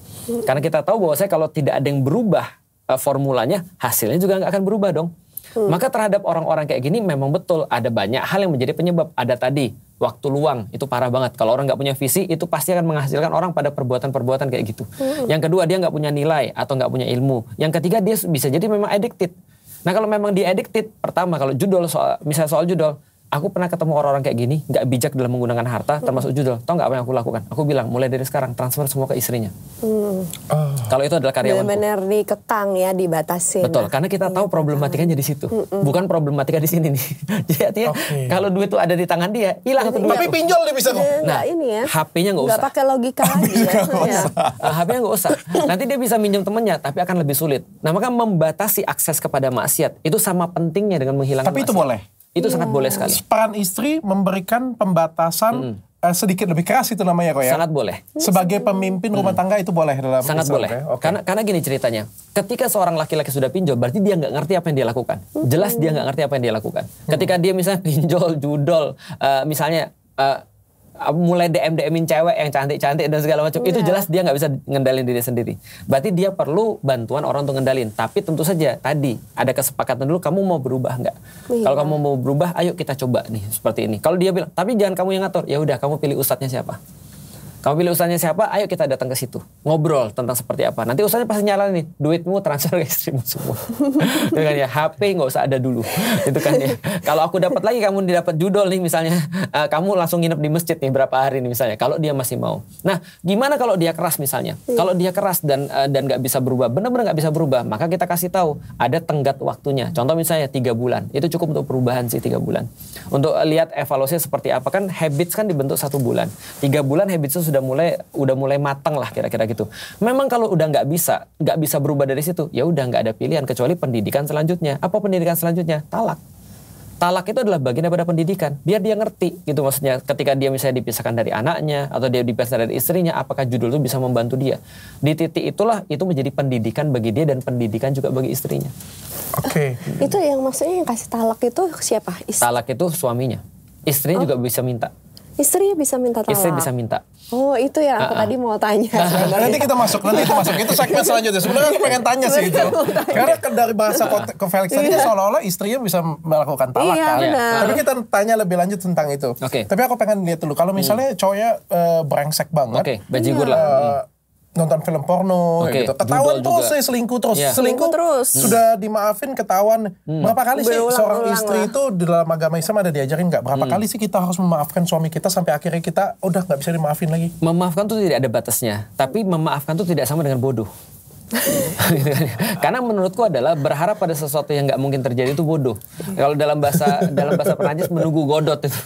Karena kita tahu bahwa kalau tidak ada yang berubah formulanya, hasilnya juga nggak akan berubah dong. Maka terhadap orang-orang kayak gini memang betul ada banyak hal yang menjadi penyebab. Ada tadi waktu luang, itu parah banget. Kalau orang nggak punya visi, itu pasti akan menghasilkan orang pada perbuatan-perbuatan kayak gitu. Yang kedua, dia nggak punya nilai atau nggak punya ilmu. Yang ketiga, dia bisa jadi memang addicted. Nah kalau memang dia addicted, pertama kalau judul misalnya soal judul, aku pernah ketemu orang-orang kayak gini, nggak bijak dalam menggunakan harta, termasuk judul. Tahu nggak apa yang aku lakukan? Aku bilang, mulai dari sekarang transfer semua ke istrinya. Kalau itu adalah karyawanku. Benar-benar dikekang ya, dibatasin. Betul, karena kita tahu problematikanya di situ, bukan problematika di sini nih. Jadi artinya kalau duit itu ada di tangan dia, hilang tuh duit. Tapi pinjol dia bisa kok. Nah, ini ya. HP-nya nggak usah. Nggak pakai logika lagi ya. HP-nya nggak usah. Nanti dia bisa minjem temennya, tapi akan lebih sulit. Nah maka membatasi akses kepada maksiat itu sama pentingnya dengan menghilangkan Tapi maksiat. Itu boleh. Itu sangat boleh sekali. Peran istri memberikan pembatasan sedikit lebih keras itu namanya kok ya. Sangat boleh. Sebagai pemimpin rumah tangga itu boleh dalam sangat Islam, boleh. Ya? Okay. Karena gini ceritanya. Ketika seorang laki-laki sudah pinjol, berarti dia nggak ngerti apa yang dia lakukan. Jelas dia nggak ngerti apa yang dia lakukan. Ketika dia misalnya pinjol, judol, misalnya mulai DM-in cewek yang cantik-cantik dan segala macam, itu jelas dia nggak bisa ngendalin diri sendiri. Berarti dia perlu bantuan orang untuk ngendalin. Tapi tentu saja tadi ada kesepakatan dulu, kamu mau berubah nggak? Kalau kamu mau berubah, ayo kita coba nih seperti ini. Kalau dia bilang, tapi jangan kamu yang ngatur, ya udah kamu pilih ustadznya siapa. Kamu pilih ustaznya siapa? Ayo kita datang ke situ. Ngobrol tentang seperti apa. Nanti ustaznya pasti nyalain nih, duitmu transfer ke istrimu semua. Itu kan ya, HP nggak usah ada dulu. Itu kan ya. Kalau aku dapat lagi, kamu dapat judol nih misalnya, kamu langsung nginep di masjid nih berapa hari nih misalnya. Kalau dia masih mau. Nah, gimana kalau dia keras misalnya? Kalau dia keras dan nggak bisa berubah, benar-benar nggak bisa berubah, maka kita kasih tahu ada tenggat waktunya. Contoh misalnya 3 bulan. Itu cukup untuk perubahan sih 3 bulan. Untuk lihat evaluasinya seperti apa, kan habits kan dibentuk 1 bulan. 3 bulan habits itu udah mulai matang lah kira-kira gitu. Memang kalau udah nggak bisa berubah dari situ, ya udah nggak ada pilihan kecuali pendidikan selanjutnya. Apa pendidikan selanjutnya? Talak. Talak itu adalah bagian daripada pendidikan. Biar dia ngerti gitu, maksudnya ketika dia misalnya dipisahkan dari anaknya atau dia dipisahkan dari istrinya, apakah judul itu bisa membantu dia. Di titik itulah itu menjadi pendidikan bagi dia dan pendidikan juga bagi istrinya. Oke. Itu yang maksudnya yang kasih talak itu siapa? Talak itu suaminya. Istrinya juga bisa minta. Istrinya bisa minta talak? Istri bisa minta. Oh itu ya aku tadi mau tanya. Nanti kita masuk. Itu segmen selanjutnya. Sebenarnya aku pengen tanya sih itu. Karena dari bahasa ke Felix tadi seolah-olah istrinya bisa melakukan talak kan. Tapi kita tanya lebih lanjut tentang itu. Tapi aku pengen lihat dulu. Kalau misalnya cowoknya brengsek banget. Oke, bajigur lah. Nonton film porno gitu. Ketahuan terus sih selingkuh terus. Selingkuh terus. Sudah dimaafin ketahuan. Berapa kali sih seorang istri itu di dalam agama Islam ada diajarin nggak? Berapa kali sih kita harus memaafkan suami kita sampai akhirnya kita udah nggak bisa dimaafin lagi? Memaafkan tuh tidak ada batasnya. Tapi memaafkan tuh tidak sama dengan bodoh. Karena menurutku adalah berharap pada sesuatu yang nggak mungkin terjadi itu bodoh. Kalau dalam bahasa Perancis menunggu godot itu.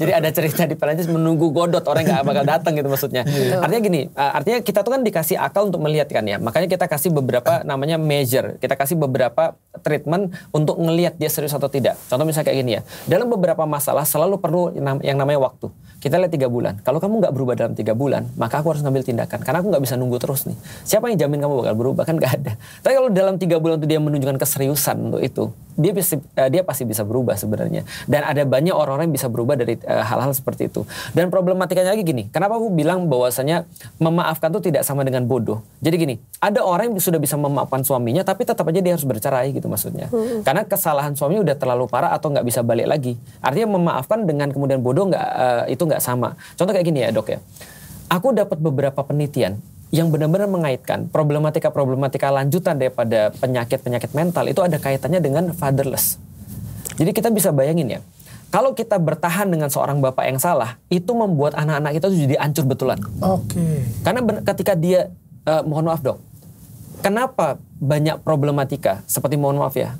Jadi ada cerita di Perancis menunggu godot, orang nggak bakal datang gitu maksudnya. Artinya gini, artinya kita tuh kan dikasih akal untuk melihat kan ya. Makanya kita kasih beberapa namanya measure. Kita kasih beberapa treatment untuk ngelihat dia serius atau tidak. Contoh misalnya kayak gini ya. Dalam beberapa masalah selalu perlu yang namanya waktu. Kita lihat 3 bulan. Kalau kamu nggak berubah dalam 3 bulan, maka aku harus ngambil tindakan. Karena aku nggak bisa nunggu terus nih. Siapa yang jamin kamu bakal berubah? Kan nggak ada. Tapi kalau dalam 3 bulan itu dia menunjukkan keseriusan untuk itu, dia pasti bisa berubah sebenarnya. Dan ada banyak orang-orang yang bisa berubah dari hal-hal seperti itu. Dan problematikanya lagi gini. Kenapa aku bilang bahwasanya memaafkan itu tidak sama dengan bodoh? Jadi gini, ada orang yang sudah bisa memaafkan suaminya, tapi tetap aja dia harus bercerai gitu maksudnya. Karena kesalahan suami udah terlalu parah atau nggak bisa balik lagi. Artinya memaafkan dengan kemudian bodoh itu nggak sama. Contoh kayak gini ya dok ya. Aku dapat beberapa penelitian yang benar-benar mengaitkan problematika lanjutan daripada penyakit mental itu ada kaitannya dengan fatherless. Jadi kita bisa bayangin ya, kalau kita bertahan dengan seorang bapak yang salah, itu membuat anak-anak kita tuh jadi hancur betulan. Karena ketika dia, mohon maaf dok, kenapa banyak problematika seperti mohon maaf ya,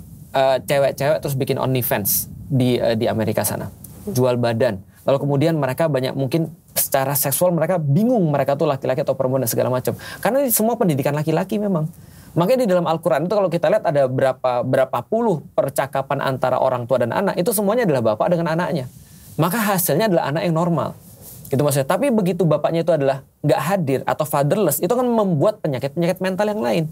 cewek-cewek terus bikin OnlyFans di Amerika sana, jual badan. Lalu kemudian mereka banyak mungkin secara seksual mereka bingung mereka tuh laki-laki atau perempuan dan segala macam. Karena ini semua pendidikan laki-laki memang. Makanya di dalam Al-Quran itu kalau kita lihat ada berapa puluh percakapan antara orang tua dan anak. Itu semuanya adalah bapak dengan anaknya. Maka hasilnya adalah anak yang normal. Gitu maksudnya. Tapi begitu bapaknya itu adalah nggak hadir atau fatherless, itu kan membuat penyakit mental yang lain.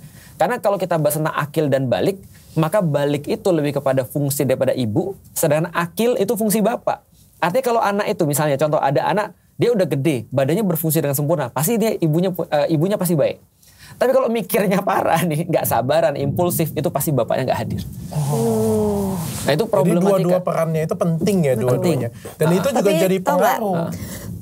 Karena kalau kita bahas tentang akil dan balik, maka balik itu lebih kepada fungsi daripada ibu, sedangkan akil itu fungsi bapak. Artinya kalau anak itu misalnya contoh ada anak dia udah gede, badannya berfungsi dengan sempurna, pasti dia ibunya pasti baik. Tapi kalau mikirnya parah nih, nggak sabaran, impulsif, itu pasti bapaknya nggak hadir. Nah itu problematika. Jadi dua-dua perannya itu penting ya dua-duanya. Dan itu juga jadi pengaruh.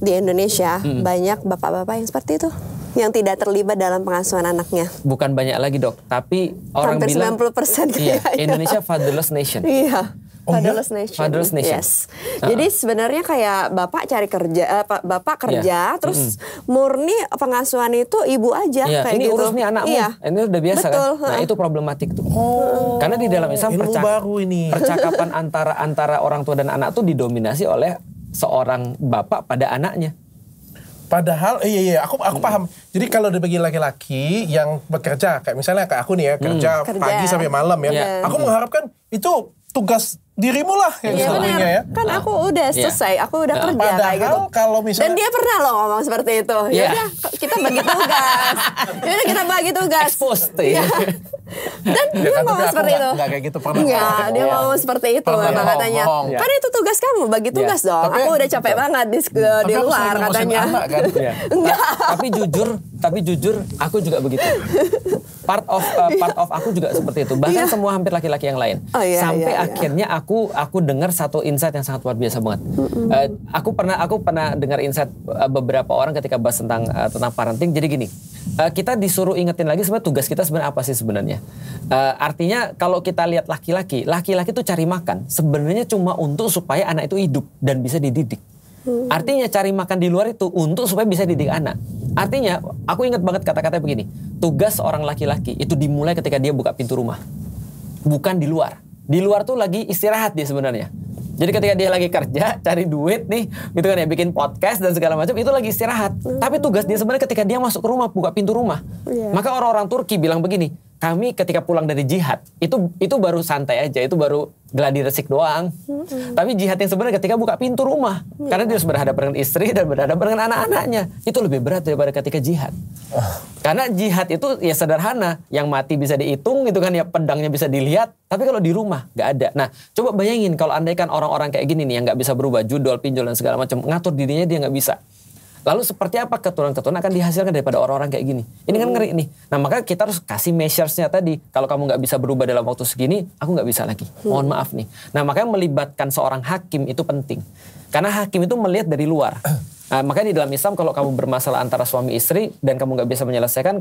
Di Indonesia banyak bapak-bapak yang seperti itu, yang tidak terlibat dalam pengasuhan anaknya. Bukan banyak lagi dok, tapi orang hampir bilang 90% iya, Indonesia fatherless nation. Iya. Fatherless nation. Fatherless nation. Yes. Jadi sebenarnya kayak bapak cari kerja, bapak kerja, terus murni pengasuhan itu ibu aja. Kayak ini gitu. Urus nih anakmu. Ini udah biasa. Betul, kan. Nah itu problematik tuh. Karena di dalam Islam percakapan antara orang tua dan anak tuh didominasi oleh seorang bapak pada anaknya. Padahal aku paham. Jadi kalau dibagi laki-laki yang bekerja, kayak misalnya kayak aku nih ya, kerja pagi sampai malam ya. Aku mengharapkan itu tugas dirimu lah yang selalunya ya. Kan aku udah selesai, aku udah kerja padahal kayak gitu. Kalau misalnya dan dia pernah loh ngomong seperti itu. Ya udah kita bagi tugas. kita bagi tugas. Expose. Dan dia ngomong seperti itu. Enggak kayak gitu pernah. Enggak, dia ngomong seperti itu memang katanya. Kan itu tugas kamu, bagi tugas dong. Aku udah capek banget di luar katanya. Enggak. Tapi jujur tapi jujur aku juga begitu. Part of aku juga seperti itu. Bahkan semua hampir laki-laki yang lain. Sampai akhirnya aku dengar satu insight yang sangat luar biasa banget. Aku pernah dengar insight beberapa orang ketika bahas tentang parenting. Jadi gini, kita disuruh ingetin lagi sebenarnya tugas kita sebenarnya apa sih sebenarnya. Artinya kalau kita lihat laki-laki itu cari makan sebenarnya cuma untuk supaya anak itu hidup dan bisa dididik. Artinya cari makan di luar itu untuk supaya bisa didik anak. Artinya aku ingat banget kata-kata begini, tugas seorang laki-laki itu dimulai ketika dia buka pintu rumah, bukan di luar. Di luar tuh lagi istirahat dia sebenarnya. Jadi ketika dia lagi kerja, cari duit nih, gitu kan ya, bikin podcast dan segala macam, itu lagi istirahat. Tapi tugas dia sebenarnya ketika dia masuk ke rumah, buka pintu rumah. Maka orang-orang Turki bilang begini, kami ketika pulang dari jihad, itu baru santai aja, itu baru gladi resik doang. Tapi jihad yang sebenarnya ketika buka pintu rumah. Karena dia harus berhadapan dengan istri dan berhadapan dengan anak-anaknya. Itu lebih berat daripada ketika jihad. Karena jihad itu ya sederhana, yang mati bisa dihitung gitu kan ya, pedangnya bisa dilihat. Tapi kalau di rumah nggak ada. Nah, coba bayangin kalau andaikan orang-orang kayak gini nih yang nggak bisa berubah, judol, pinjol dan segala macam, ngatur dirinya dia nggak bisa. Lalu seperti apa keturunan-keturunan akan dihasilkan daripada orang-orang kayak gini? Ini kan ngeri nih. Nah maka kita harus kasih measures-nya tadi. Kalau kamu nggak bisa berubah dalam waktu segini, aku nggak bisa lagi. Mohon maaf nih. Nah makanya melibatkan seorang hakim itu penting. Karena hakim itu melihat dari luar. Makanya di dalam Islam kalau kamu bermasalah antara suami istri dan kamu nggak bisa menyelesaikan,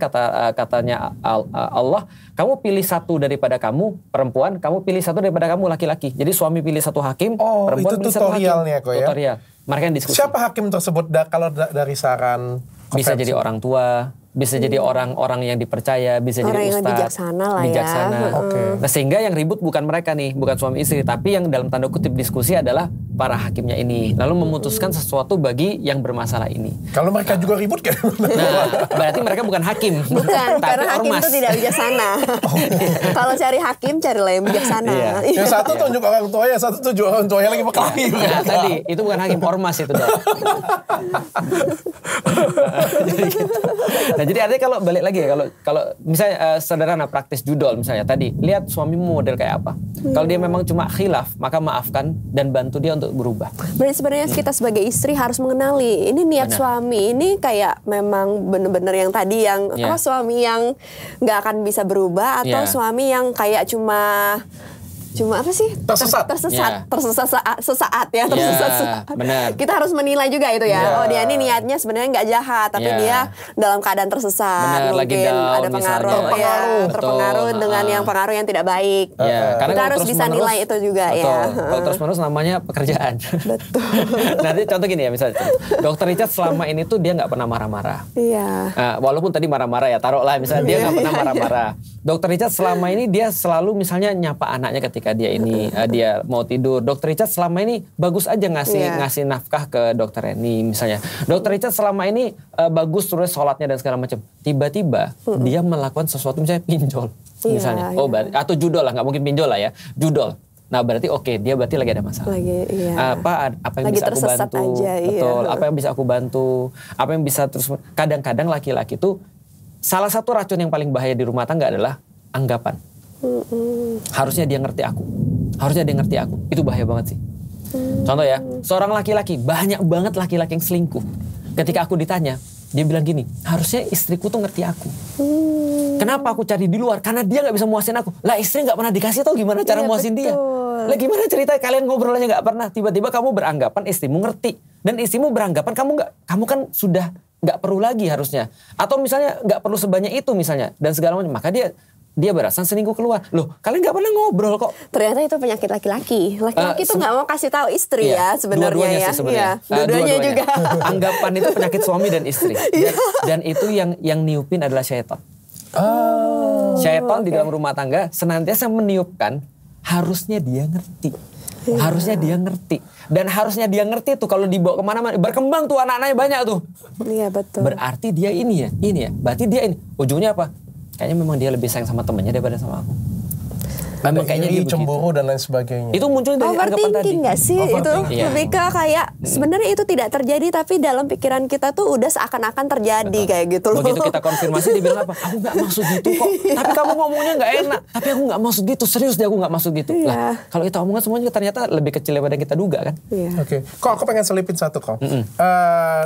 katanya Allah, kamu pilih satu daripada kamu perempuan, kamu pilih satu daripada kamu laki-laki. Jadi suami pilih satu hakim, perempuan pilih satu hakim. Tutorial. Mereka yang diskusi. Siapa hakim tersebut kalau dari saran? Bisa jadi orang tua, bisa jadi orang-orang yang dipercaya, bisa orang jadi ustadz. Orang yang bijaksana lah ya. Nah sehingga yang ribut bukan mereka nih, bukan suami istri, tapi yang dalam tanda kutip diskusi adalah para hakimnya ini. Lalu memutuskan sesuatu bagi yang bermasalah ini. Kalau mereka juga ribut kan? Nah, berarti mereka bukan hakim. Bukan, tapi karena hakim ormas. itu tidak bijaksana. Kalau cari hakim, carilah yang bijaksana. Yang satu tunjuk orang tuanya, satu tunjuk orang tuanya lagi berkelahi. Nah tadi, itu bukan hakim, ormas itu. Jadi gitu. Nah jadi artinya kalau balik lagi ya, kalau misalnya sederhana praktis judol misalnya tadi, lihat suamimu model kayak apa. Kalau dia memang cuma khilaf, maka maafkan dan bantu dia untuk berubah. Berarti sebenarnya kita sebagai istri harus mengenali ini niat suami ini kayak memang benar-benar yang tadi yang suami yang nggak akan bisa berubah atau suami yang kayak cuma apa sih? Tersesat sesaat. Benar. Kita harus menilai juga itu ya. Oh dia ini niatnya sebenarnya nggak jahat, tapi dia dalam keadaan tersesat. Benar, mungkin down, ada terpengaruh dengan yang pengaruh yang tidak baik. Karena kita harus bisa nilai itu juga ya. Kalau terus-menerus namanya pekerjaan. Betul. Nanti contoh gini ya misalnya, Dr. Richard selama ini tuh dia nggak pernah marah-marah. Iya. Walaupun tadi marah-marah ya, taruhlah misalnya dia nggak pernah marah-marah. Dr. Richard selama ini dia selalu misalnya nyapa anaknya ketika dia mau tidur. Dr. Richard selama ini bagus aja ngasih nafkah ke Dr. Reni misalnya. Dr. Richard selama ini bagus terus sholatnya dan segala macam. Tiba-tiba dia melakukan sesuatu misalnya pinjol misalnya. Atau judol lah, nggak mungkin pinjol lah ya, judol. Nah berarti dia berarti lagi ada masalah. Apa yang bisa aku bantu? Betul. Apa yang bisa aku bantu? Apa yang bisa terus? Kadang-kadang laki-laki tuh salah satu racun yang paling bahaya di rumah tangga adalah anggapan. Harusnya dia ngerti aku. Itu bahaya banget sih. Contoh ya, seorang laki-laki, banyak banget laki-laki yang selingkuh. Ketika aku ditanya, dia bilang gini, harusnya istriku tuh ngerti aku. Kenapa aku cari di luar? Karena dia nggak bisa muasin aku. Lah istri nggak pernah dikasih tahu gimana cara muasin dia. Lah gimana ceritanya kalian ngobrol aja nggak pernah. Tiba-tiba kamu beranggapan istrimu ngerti. Dan istrimu beranggapan kamu kan sudah nggak perlu lagi harusnya. Atau misalnya nggak perlu sebanyak itu misalnya. Dan segala macam. Maka dia berasa selingkuh keluar. Loh, kalian nggak pernah ngobrol kok. Ternyata itu penyakit laki-laki. Laki-laki tuh nggak mau kasih tahu istri ya sebenarnya ya. Dua-duanya juga. Anggapan itu penyakit suami dan istri. Dan itu yang niupin adalah syaitan. Syaitan di dalam rumah tangga senantiasa meniupkan harusnya dia ngerti. Dan harusnya dia ngerti tuh kalau dibawa kemana-mana. Berkembang tuh anak-anaknya banyak tuh. Iya betul. Berarti dia ini ya. Berarti dia ini. Ujungnya apa? Kayaknya memang dia lebih sayang sama temennya daripada sama aku. ada iri, cemburu dan lain sebagainya. Itu muncul dari anggapan tadi. Nggak sih itu lebih ke kayak sebenarnya itu tidak terjadi tapi dalam pikiran kita tuh udah seakan-akan terjadi kayak gitu loh. Begitu kita konfirmasi dia bilang apa? Aku nggak maksud gitu kok. Tapi kamu ngomongnya nggak enak. Tapi aku nggak maksud gitu. Serius deh aku nggak maksud gitu. Lah kalau kita omongan semuanya ternyata lebih kecil daripada yang kita duga kan. Oke. Kok aku pengen selipin satu kok.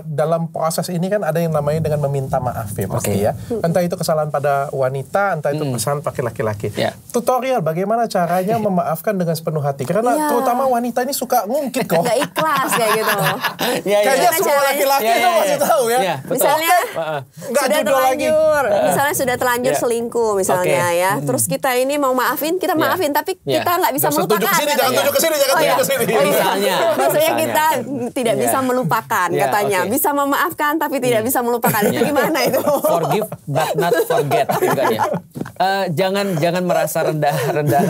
Dalam proses ini kan ada yang namanya dengan meminta maaf ya pasti ya. Entah itu kesalahan pada wanita, entah itu kesalahan pakai laki-laki. Tutorial bagaimana caranya memaafkan dengan sepenuh hati. Karena terutama wanita ini suka ngungkit kok. Gak ikhlas kayak gitu. Kayaknya semua laki-laki itu masih tahu ya. Misalnya sudah terlanjur, misalnya sudah terlanjur selingkuh misalnya ya. Terus kita ini mau maafin, kita maafin tapi kita nggak bisa melupakan. Jangan tunjuk ke sini, jangan tunjuk ke sini. Misalnya. Maksudnya kita tidak bisa melupakan katanya. Bisa memaafkan tapi tidak bisa melupakan. Itu gimana itu? Forgive but not forget juga ya. Jangan merasa rendah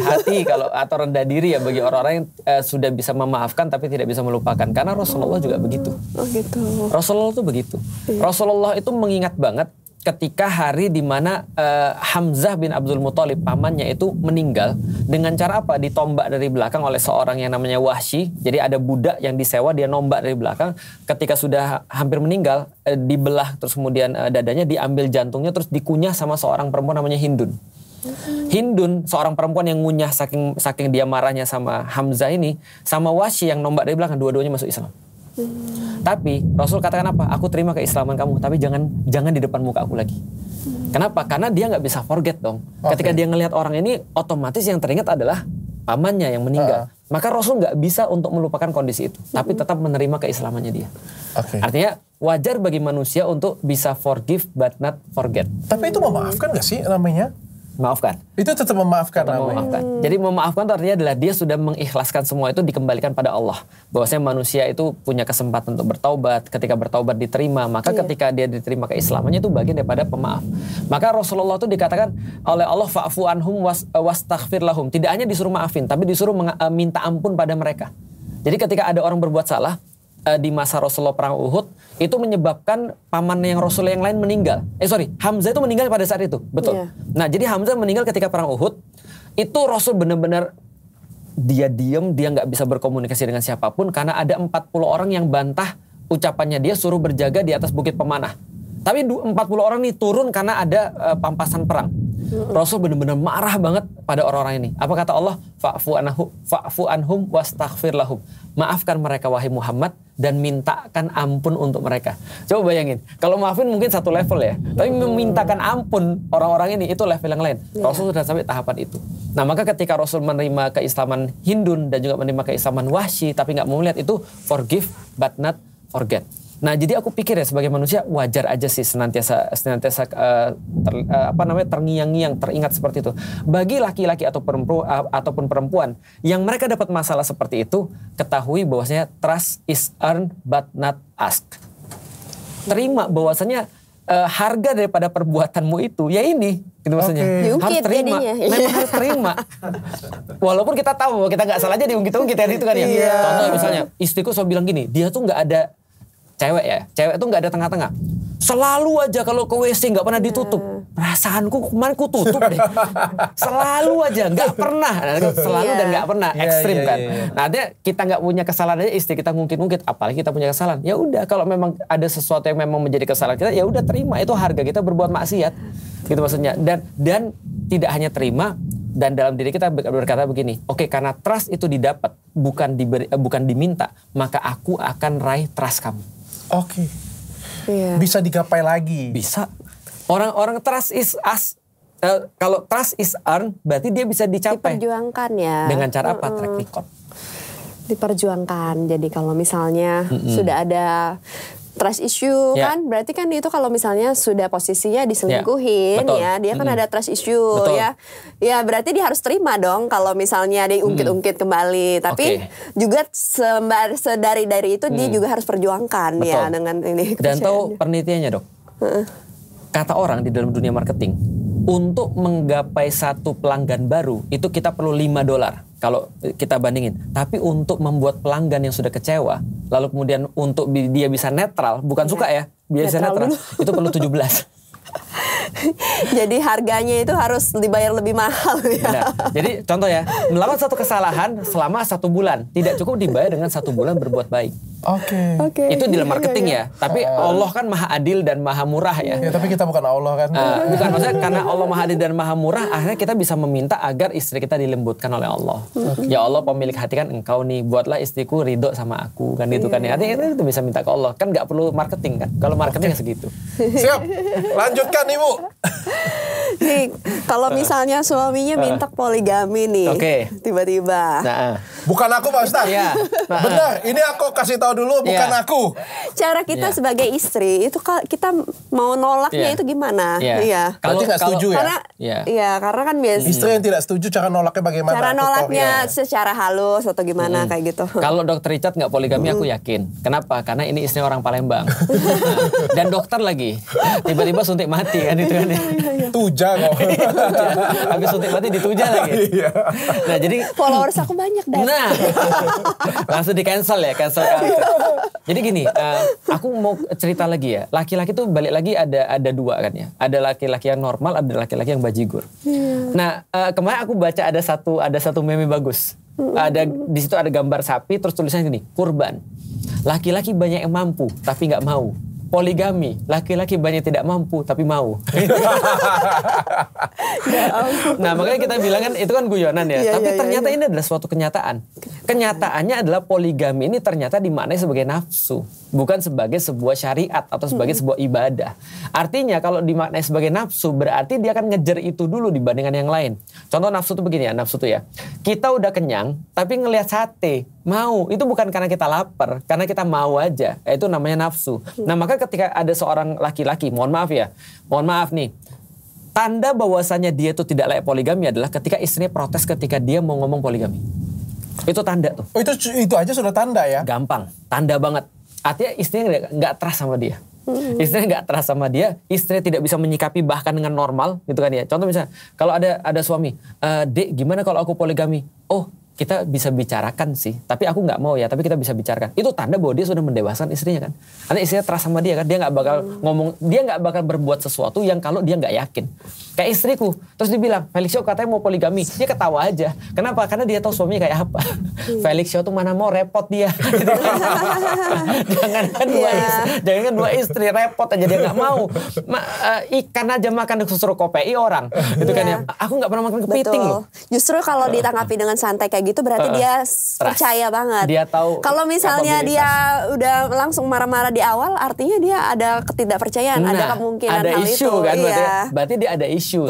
hati atau rendah diri ya bagi orang-orang yang sudah bisa memaafkan tapi tidak bisa melupakan. Karena Rasulullah juga begitu. Oh gitu. Rasulullah itu begitu. Rasulullah itu mengingat banget ketika hari di mana Hamzah bin Abdul Muthalib pamannya itu meninggal dengan cara apa? Ditombak dari belakang oleh seorang yang namanya Wahsy. Jadi ada budak yang disewa, dia nombak dari belakang. Ketika sudah hampir meninggal, dibelah terus kemudian dadanya, diambil jantungnya terus dikunyah sama seorang perempuan namanya Hindun. Hindun, seorang perempuan yang ngunyah saking dia marahnya sama Hamzah ini, sama Wahsy yang nombak dari belakang, dua-duanya masuk Islam. Tapi Rasul katakan apa? Aku terima keislaman kamu, tapi jangan di depan muka aku lagi. Kenapa? Karena dia nggak bisa forget dong. Ketika dia ngelihat orang ini, otomatis yang teringat adalah pamannya yang meninggal. Maka Rasul nggak bisa untuk melupakan kondisi itu, tapi tetap menerima keislamannya dia. Artinya wajar bagi manusia untuk bisa forgive but not forget. Tapi itu memaafkan nggak sih namanya? Maafkan. Itu tetap memaafkan. Jadi memaafkan itu artinya adalah dia sudah mengikhlaskan semua itu, dikembalikan pada Allah. Bahwasanya manusia itu punya kesempatan untuk bertaubat. Ketika bertaubat diterima, maka ketika dia diterima keislamannya itu bagian daripada pemaaf. Maka Rasulullah itu dikatakan oleh Allah fa'fu anhum wastaghfir lahum. Tidak hanya disuruh maafin, tapi disuruh minta ampun pada mereka. Jadi ketika ada orang berbuat salah di masa Rasulullah perang Uhud, itu menyebabkan paman yang Rasulullah yang lain meninggal. Hamzah itu meninggal pada saat itu, betul. Nah, jadi Hamzah meninggal ketika perang Uhud. Itu Rasul benar-benar dia diam, dia nggak bisa berkomunikasi dengan siapapun karena ada 40 orang yang bantah ucapannya dia, suruh berjaga di atas bukit pemanah. Tapi 40 orang ini turun karena ada pampasan perang. Rasul benar-benar marah banget pada orang-orang ini. Apa kata Allah? Fa'fu anhum wastaghfir lahum. Maafkan mereka wahai Muhammad dan mintakan ampun untuk mereka. Coba bayangin, kalau maafin mungkin satu level ya, tapi memintakan ampun orang-orang ini itu level yang lain. Rasul sudah sampai tahapan itu. Nah, maka ketika Rasul menerima keislaman Hindun dan juga menerima keislaman Wahsy tapi nggak mau melihat itu, forgive but not forget. Nah, jadi aku pikir ya sebagai manusia wajar aja sih senantiasa terngiang-ngiang, teringat seperti itu. Bagi laki-laki ataupun perempuan yang mereka dapat masalah seperti itu, ketahui bahwasanya trust is earned but not asked. Terima bahwasanya harga daripada perbuatanmu itu ya ini, gitu maksudnya. Harus terima. Memang harus terima. Walaupun kita tahu bahwa kita nggak salah aja diungkit-ungkit itu kan ya. Contoh misalnya istriku selalu bilang gini, dia tuh nggak ada cewek tuh nggak ada tengah-tengah. Selalu aja kalau ke WC nggak pernah ditutup. Perasaanku kemarin ku tutup deh. Selalu aja, nggak pernah. Selalu dan nggak pernah, ekstrim kan. Nah, artinya kita nggak punya kesalahan aja istri kita ngungkit-ngungkit, apalagi kita punya kesalahan. Ya udah, kalau memang ada sesuatu yang memang menjadi kesalahan kita, ya udah terima, itu harga kita berbuat maksiat. Gitu maksudnya. Dan tidak hanya terima, dan dalam diri kita berkata begini, oke, karena trust itu didapat, bukan diminta, maka aku akan raih trust kamu. Oke. Bisa digapai lagi. Bisa. Orang trust is us. Kalau trust is earned, berarti dia bisa dicapai. Diperjuangkan ya. Dengan cara apa? Track record. Diperjuangkan. Jadi kalau misalnya sudah ada trust issue kan, berarti kan itu kalau misalnya sudah posisinya diselingkuhin ya, dia kan ada trust issue ya. Ya berarti dia harus terima dong kalau misalnya dia ungkit-ungkit kembali. Tapi juga dari itu dia juga harus perjuangkan ya dengan ini. Dan tahu penelitiannya dok, kata orang di dalam dunia marketing, untuk menggapai satu pelanggan baru itu kita perlu $5 kalau kita bandingin. Tapi untuk membuat pelanggan yang sudah kecewa, lalu kemudian untuk dia bisa netral, bukan suka ya, biar bisa netral, itu perlu 17. Jadi harganya itu harus dibayar lebih mahal ya. Benar. Jadi contoh ya, melakukan satu kesalahan selama 1 bulan, tidak cukup dibayar dengan 1 bulan berbuat baik. Oke. Itu di dalam marketing ya. Tapi Allah kan maha adil dan maha murah ya. Ya tapi kita bukan Allah kan. Bukan, maksudnya karena Allah maha adil dan maha murah, akhirnya kita bisa meminta agar istri kita dilembutkan oleh Allah. Ya Allah, pemilik hati kan engkau nih, buatlah istriku ridho sama aku kan gitu kan ya. Artinya itu bisa minta ke Allah. Kan nggak perlu marketing kan. Kalau marketing segitu. Siap. Lanjutkan Ibu. Nih, kalau misalnya suaminya minta poligami nih. Tiba-tiba. Bukan aku Pak Ustaz. Iya. Benar, ini aku kasih tahu dulu, bukan aku. Cara kita sebagai istri itu kita mau nolaknya itu gimana? Iya. Berarti nggak setuju karena, ya? Karena kan biasa. Istri yang tidak setuju cara nolaknya bagaimana? Cara nolaknya secara halus atau gimana kayak gitu. Kalau Dokter Richard nggak poligami aku yakin. Kenapa? Karena ini istri orang Palembang. Dan dokter lagi. Tiba-tiba suntik mati kan itu kan. Tuja kok. Habis suntik mati dituja lagi. Nah jadi followers aku banyak dah. Nah langsung di cancel ya, cancel. Jadi gini, aku mau cerita lagi ya. Laki-laki tuh balik lagi ada 2 kan ya. Ada laki-laki yang normal, ada laki-laki yang bajigur. Nah kemarin aku baca ada satu meme bagus. Di situ ada gambar sapi, terus tulisannya gini, kurban. Laki-laki banyak yang mampu tapi nggak mau. Poligami, laki-laki banyak tidak mampu tapi mau. Nah makanya kita bilang kan itu kan guyonan ya. Tapi ternyata ini adalah suatu kenyataan. Kenyataannya adalah poligami ini ternyata dimaknai sebagai nafsu, bukan sebagai sebuah syariat atau sebagai sebuah ibadah. Artinya kalau dimaknai sebagai nafsu berarti dia akan ngejar itu dulu dibandingkan yang lain. Contoh nafsu itu begini ya, nafsu itu ya. Kita udah kenyang tapi ngelihat sate, mau. Itu bukan karena kita lapar, karena kita mau aja. Itu namanya nafsu. Nah maka ketika ada seorang laki-laki, mohon maaf nih, tanda bahwasannya dia itu tidak layak poligami adalah ketika istrinya protes ketika dia mau ngomong poligami. Itu tanda tuh. Oh, itu aja sudah tanda ya? Gampang, tanda banget. Artinya istrinya nggak trust sama dia. Istrinya nggak trust sama dia, istrinya tidak bisa menyikapi bahkan dengan normal, gitu kan ya. Contoh misalnya, kalau ada suami, Dek, gimana kalau aku poligami? Oh, kita bisa bicarakan sih, tapi aku nggak mau ya, tapi kita bisa bicarakan. Itu tanda bahwa dia sudah mendewasakan istrinya kan. Karena istrinya trust sama dia kan, dia nggak bakal ngomong, dia nggak bakal berbuat sesuatu yang kalau dia nggak yakin. Kayak istriku, terus dibilang, Felix Show katanya mau poligami, dia ketawa aja. Kenapa? Karena dia tahu suaminya kayak apa. Felix Show tuh mana mau repot dia. Jangan dua istri repot aja dia nggak mau. Ikan aja makan disuruh KPI orang, gitu kan ya. Aku nggak pernah makan kepiting loh. Justru kalau ditanggapi dengan santai kayak gitu berarti dia percaya banget. Dia tahu. Kalau misalnya dia udah langsung marah-marah di awal, artinya dia ada ketidakpercayaan, ada kemungkinan ada hal isu, itu. Kan, berarti dia ada isu.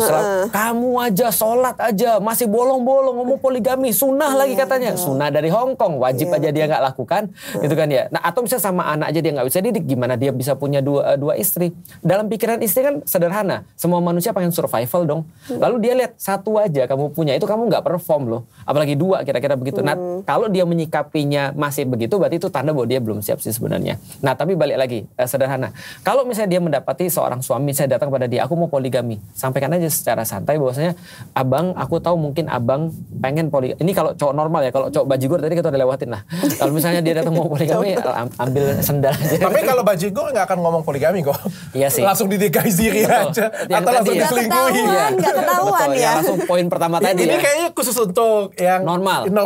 Kamu aja sholat aja masih bolong-bolong ngomong poligami, sunnah lagi katanya. Sunnah dari Hong Kong, wajib aja dia nggak lakukan, gitu kan ya. Nah atau misalnya sama anak aja dia nggak bisa didik, gimana dia bisa punya dua istri? Dalam pikiran istri kan sederhana, semua manusia pengen survival dong. Lalu dia lihat satu aja kamu punya, itu kamu nggak perform loh. Apalagi 2 kira-kira begitu. Nah kalau dia menyikapinya masih begitu, berarti itu tanda bahwa dia belum siap sih sebenarnya. Nah tapi balik lagi, sederhana. Kalau misalnya dia mendapati seorang suami, saya datang pada dia, aku mau poligami, sampaikan aja secara santai bahwasanya, abang, aku tahu mungkin abang pengen poligami. Ini kalau cowok normal ya, kalau cowok bajigur tadi kita udah lewatin lah. Kalau misalnya dia datang mau poligami, ambil sendal aja. Tapi kalau bajigur nggak akan ngomong poligami kok. Iya sih. Langsung dinikahi siri aja. Atau langsung diselingkuhi. Nggak ketahuan ya. Langsung poin pertama tadi. Ini kayaknya khusus untuk yang normal. Nah,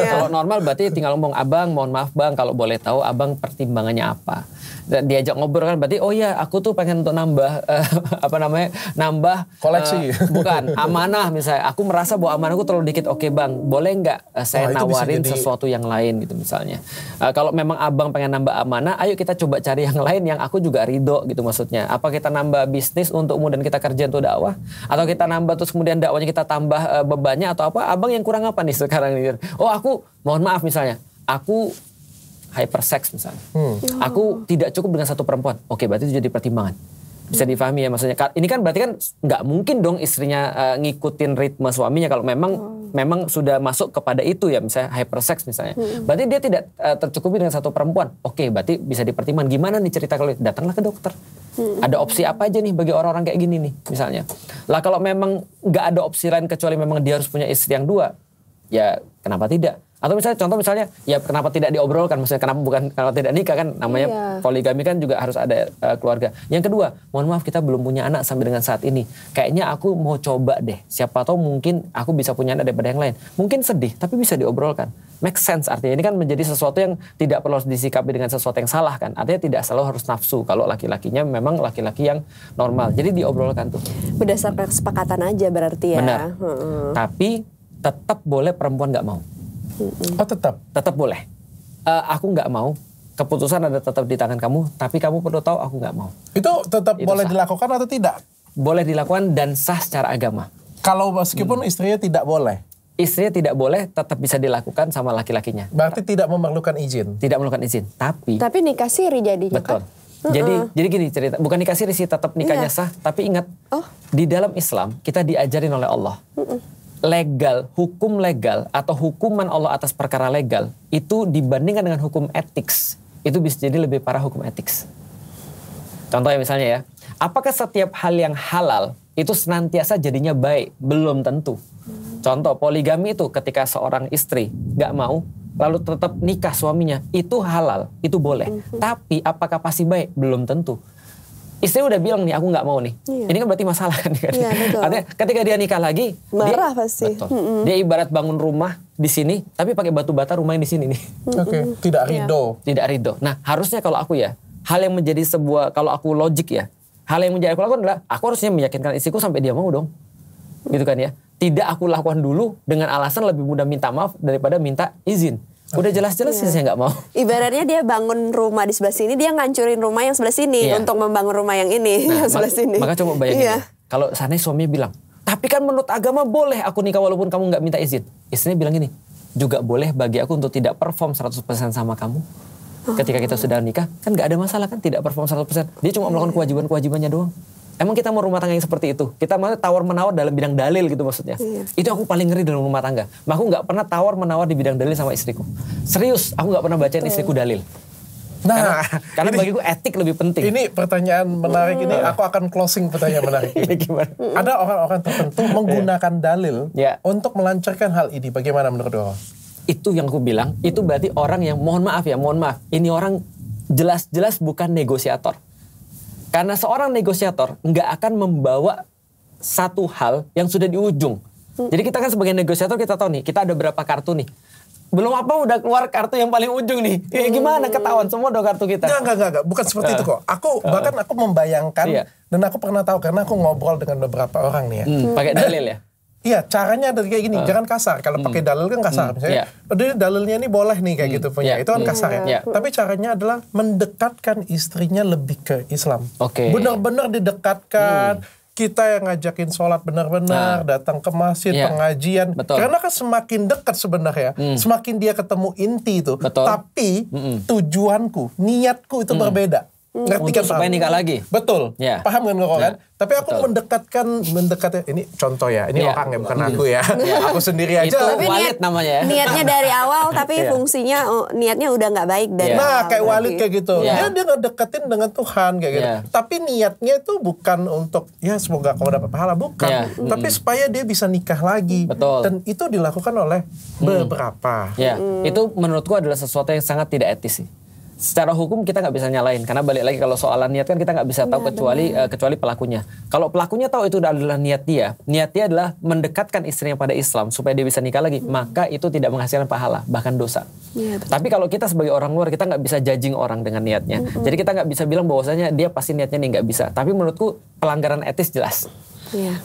kalau normal berarti tinggal ngomong, abang, mohon maaf bang, kalau boleh tahu abang pertimbangannya apa. Dan diajak ngobrol kan berarti, oh iya aku tuh pengen untuk nambah nambah koleksi. Bukan, amanah misalnya. Aku merasa bahwa amanahku terlalu dikit. Oke bang, boleh nggak saya nawarin sesuatu yang lain gitu misalnya. Kalau memang abang pengen nambah amanah, ayo kita coba cari yang lain yang aku juga ridho gitu maksudnya. Apa kita nambah bisnis untuk kemudian kita kerja untuk dakwah? Atau kita nambah terus kemudian dakwahnya kita tambah bebannya atau apa? Abang yang kurang apa nih sekarang ini? Oh aku, mohon maaf misalnya, aku hypersex misalnya. Aku tidak cukup dengan satu perempuan. Oke, berarti itu jadi pertimbangan. Bisa difahami ya maksudnya. Ini kan berarti kan nggak mungkin dong istrinya ngikutin ritme suaminya kalau memang sudah masuk kepada itu ya, misalnya hypersex misalnya. Berarti dia tidak tercukupi dengan satu perempuan. Oke, berarti bisa dipertimbangkan. Gimana nih cerita kalau datanglah ke dokter. Ada opsi apa aja nih bagi orang-orang kayak gini nih misalnya. Lah kalau memang nggak ada opsi lain kecuali memang dia harus punya istri yang 2, ya kenapa tidak? Atau contoh misalnya, ya kenapa tidak diobrolkan? Maksudnya kenapa tidak nikah kan? Namanya poligami kan juga harus ada keluarga. Yang kedua, mohon maaf kita belum punya anak sampai dengan saat ini. Kayaknya aku mau coba deh. Siapa tahu mungkin aku bisa punya anak daripada yang lain. Mungkin sedih, tapi bisa diobrolkan. Make sense artinya. Ini kan menjadi sesuatu yang tidak perlu disikapi dengan sesuatu yang salah kan. Artinya tidak selalu harus nafsu. Kalau laki-lakinya memang laki-laki yang normal. Jadi diobrolkan tuh. Berdasarkan kesepakatan aja berarti ya. Benar. Tapi tetap boleh perempuan nggak mau. Oh tetap boleh. Aku nggak mau. Keputusan ada tetap di tangan kamu. Tapi kamu perlu tahu aku nggak mau. Itu tetap itu boleh sah. Dilakukan atau tidak? Boleh dilakukan dan sah secara agama. Kalau meskipun istrinya tidak boleh? Istrinya tidak boleh, tetap bisa dilakukan sama laki-lakinya. Berarti tidak memerlukan izin? Tidak memerlukan izin. Tapi nikah siri jadinya betul. Kan? Jadi gini cerita. Bukan nikah siri sih, tetap nikahnya sah. Tapi ingat, di dalam Islam kita diajarin oleh Allah. Legal, hukum legal atau hukuman Allah atas perkara legal itu dibandingkan dengan hukum etik itu bisa jadi lebih parah hukum etik. Contohnya misalnya ya, apakah setiap hal yang halal itu senantiasa jadinya baik? Belum tentu. Contoh poligami itu ketika seorang istri gak mau lalu tetap nikah suaminya, itu halal, itu boleh. Tapi apakah pasti baik? Belum tentu. Istri udah bilang nih aku nggak mau nih. Ini kan berarti masalah kan? Iya, artinya ketika dia nikah lagi, marah pasti. Dia ibarat bangun rumah di sini, tapi pakai batu bata rumah yang di sini nih. Tidak ridho. Tidak ridho. Nah harusnya kalau aku ya, hal yang menjadi sebuah, kalau aku logik ya, hal yang menjadi aku lakukan adalah aku harusnya meyakinkan istriku sampai dia mau dong, gitu kan ya. Tidak aku lakukan dulu dengan alasan lebih mudah minta maaf daripada minta izin. Udah jelas-jelas sih saya nggak mau. Ibaratnya dia bangun rumah di sebelah sini, dia ngancurin rumah yang sebelah sini untuk membangun rumah yang ini, yang sebelah sini. Maka coba bayangin ya, kalau sana suaminya bilang, tapi kan menurut agama boleh aku nikah walaupun kamu nggak minta izin. Istrinya bilang gini, juga boleh bagi aku untuk tidak perform 100% sama kamu. Ketika kita sudah nikah, kan nggak ada masalah kan tidak perform 100%. Dia cuma melakukan kewajiban-kewajibannya doang. Emang kita mau rumah tangga yang seperti itu? Kita mau tawar-menawar dalam bidang dalil gitu maksudnya. Itu aku paling ngeri dalam rumah tangga. Aku nggak pernah tawar-menawar di bidang dalil sama istriku. Serius, aku nggak pernah bacain istriku dalil. Nah, karena bagiku etik lebih penting. Ini pertanyaan menarik ini, aku akan closing pertanyaan menarik ini. Gimana? Ada orang-orang tertentu menggunakan dalil untuk melancarkan hal ini. Bagaimana menurut Bapak? Itu yang aku bilang, itu berarti orang yang mohon maaf. Ini orang jelas-jelas bukan negosiator. Karena seorang negosiator nggak akan membawa satu hal yang sudah di ujung. Jadi kita kan sebagai negosiator kita tahu nih, kita ada berapa kartu nih. Belum apa udah keluar kartu yang paling ujung nih. Gimana ketahuan semua dong kartu kita. Enggak. Bukan seperti itu kok. Bahkan aku membayangkan dan aku pernah tahu karena aku ngobrol dengan beberapa orang nih ya. Pakai dalil ya? Iya, caranya dari kayak gini, jangan kasar. Kalau pakai dalil kan kasar. Misalnya, dalilnya ini boleh nih kayak gitu punya. Itu kan kasar ya. Tapi caranya adalah mendekatkan istrinya lebih ke Islam. Benar-benar didekatkan. Kita yang ngajakin sholat benar-benar, datang ke masjid, pengajian. Karena kan semakin dekat sebenarnya, semakin dia ketemu inti itu. Tapi tujuanku, niatku itu berbeda. Ngerti kan? Supaya nikah lagi. Betul. Paham kan kok kan? Tapi aku mendekatnya, ini contoh ya, ini orang ya, bukan aku ya. Aku sendiri aja. Itu Walid namanya ya. Niatnya dari awal, tapi fungsinya niatnya udah nggak baik dari awal. Kayak Walid kayak gitu. Dia ngedeketin dengan Tuhan kayak gitu. Tapi niatnya itu bukan untuk, ya semoga kamu dapat pahala, bukan. Tapi supaya dia bisa nikah lagi. Betul. Dan itu dilakukan oleh beberapa. Itu menurutku adalah sesuatu yang sangat tidak etis sih. Secara hukum kita nggak bisa nyalain karena balik lagi kalau soalan niat kan kita nggak bisa tahu kecuali pelakunya. Kalau pelakunya tahu itu adalah niat dia adalah mendekatkan istrinya pada Islam supaya dia bisa nikah lagi, maka itu tidak menghasilkan pahala bahkan dosa. Tapi kalau kita sebagai orang luar kita nggak bisa judging orang dengan niatnya. Jadi kita nggak bisa bilang bahwasanya dia pasti niatnya nih nggak bisa. Tapi menurutku pelanggaran etis jelas.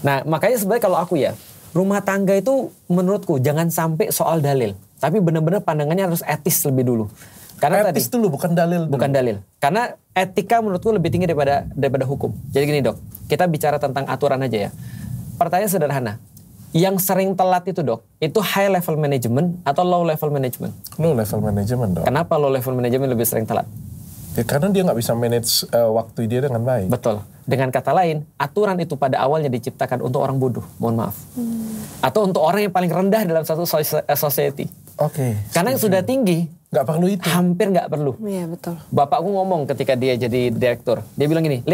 Nah makanya sebenarnya kalau aku ya rumah tangga itu menurutku jangan sampai soal dalil, tapi benar-benar pandangannya harus etis lebih dulu. Karena etis dulu, bukan dalil dulu. Bukan dalil. Karena etika menurutku lebih tinggi daripada hukum. Jadi gini dok, kita bicara tentang aturan aja ya. Pertanyaan sederhana. Yang sering telat itu dok, itu high level management atau low level management? Low level management dok. Kenapa low level management lebih sering telat? Ya, karena dia nggak bisa manage waktu dia dengan baik. Betul. Dengan kata lain, aturan itu pada awalnya diciptakan untuk orang bodoh, mohon maaf. Atau untuk orang yang paling rendah dalam satu society. Karena yang sudah tinggi, nggak perlu itu. Hampir nggak perlu. Iya betul. Bapakku ngomong ketika dia jadi direktur, dia bilang gini,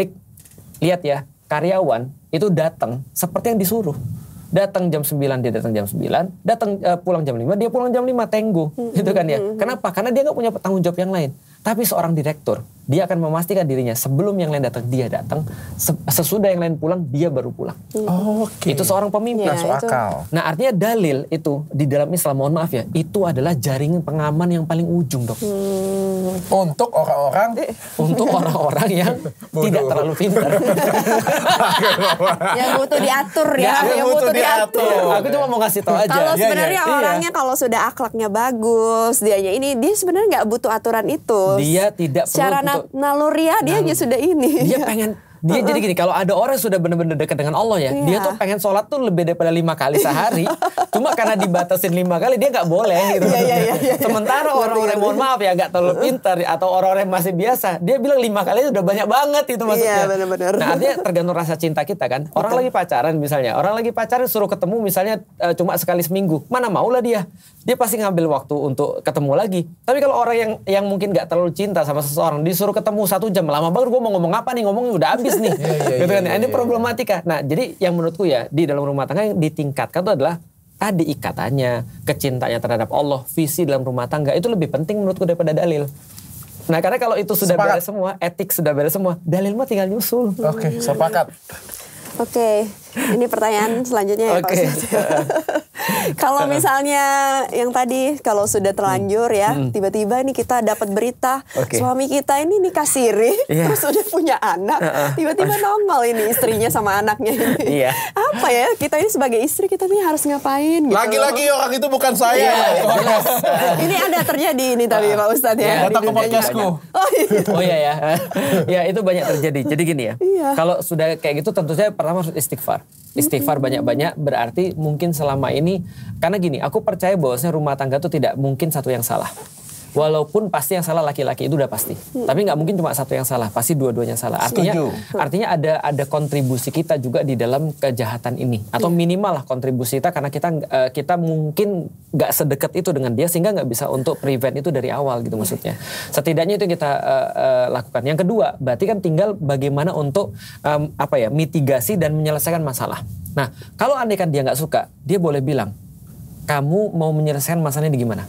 lihat ya, karyawan itu datang seperti yang disuruh. Datang jam 9, dia datang jam 9. Datang pulang jam 5, dia pulang jam 5, tenggo. Gitu kan ya. Kenapa? Karena dia nggak punya tanggung jawab yang lain. Tapi seorang direktur, dia akan memastikan dirinya sebelum yang lain datang, dia datang. Sesudah yang lain pulang, dia baru pulang. Itu seorang pemimpin. Masuk akal. Nah, artinya dalil itu di dalam Islam, mohon maaf ya, itu adalah jaringan pengaman yang paling ujung, Dok. Untuk orang-orang yang tidak terlalu pintar. Yang butuh diatur ya. Yang butuh diatur. Aku cuma mau ngasih tahu aja. Kalau sebenarnya orangnya kalau sudah akhlaknya bagus, dia sebenarnya nggak butuh aturan itu. Dia tidak secara naluriah dia aja sudah ini. Dia pengen. Dia jadi gini, kalau ada orang yang sudah benar-benar dekat dengan Allah ya, dia tuh pengen sholat tuh lebih daripada 5 kali sehari. Cuma karena dibatasin 5 kali, dia nggak boleh gitu. Sementara orang-orang mohon maaf ya, nggak terlalu pintar atau orang-orang yang masih biasa, dia bilang 5 kali itu udah banyak banget itu maksudnya. Iya, benar-benar. Nah, artinya tergantung rasa cinta kita kan. Orang lagi pacaran misalnya, orang lagi pacaran suruh ketemu misalnya cuma sekali seminggu, mana maulah dia. Dia pasti ngambil waktu untuk ketemu lagi. Tapi kalau orang yang mungkin nggak terlalu cinta sama seseorang, disuruh ketemu 1 jam, lama banget gue mau ngomong apa nih, ngomongnya udah habis nih. Gitu kan. Ini problematika. Nah, jadi yang menurutku ya di dalam rumah tangga yang ditingkatkan itu adalah tadi ikatannya, kecintaannya terhadap Allah, visi dalam rumah tangga itu lebih penting menurutku daripada dalil. Nah, karena kalau itu sudah beres semua, etik sudah beres semua, dalil mah tinggal nyusul. Oke, sepakat. Oke, ini pertanyaan selanjutnya ya Pak Ustadz. Kalau misalnya yang tadi, kalau sudah terlanjur ya, tiba-tiba nih kita dapat berita, suami kita ini nikah siri, terus udah punya anak, tiba-tiba nongol ini istrinya sama anaknya ini. Apa ya, kita ini sebagai istri, kita nih harus ngapain gitu. Lagi-lagi orang itu bukan saya. Ini ada terjadi ini tadi Pak Ustadz ya. Datang ke podcastku. Oh iya ya. Ya itu banyak terjadi. Jadi gini ya, kalau sudah kayak gitu tentu saja pertama harus istighfar. Istighfar banyak-banyak berarti mungkin selama ini, karena gini, aku percaya bahwasanya rumah tangga itu tidak mungkin satu yang salah. Walaupun pasti yang salah laki-laki itu udah pasti. Tapi nggak mungkin cuma satu yang salah, pasti dua-duanya salah. Artinya ada kontribusi kita juga di dalam kejahatan ini. Atau minimal lah kontribusi kita, karena kita mungkin nggak sedekat itu dengan dia sehingga nggak bisa untuk prevent itu dari awal gitu maksudnya. Setidaknya itu kita lakukan. Yang kedua, berarti kan tinggal bagaimana untuk mitigasi dan menyelesaikan masalah. Nah, kalau andai kan dia nggak suka, dia boleh bilang, kamu mau menyelesaikan masalahnya di gimana?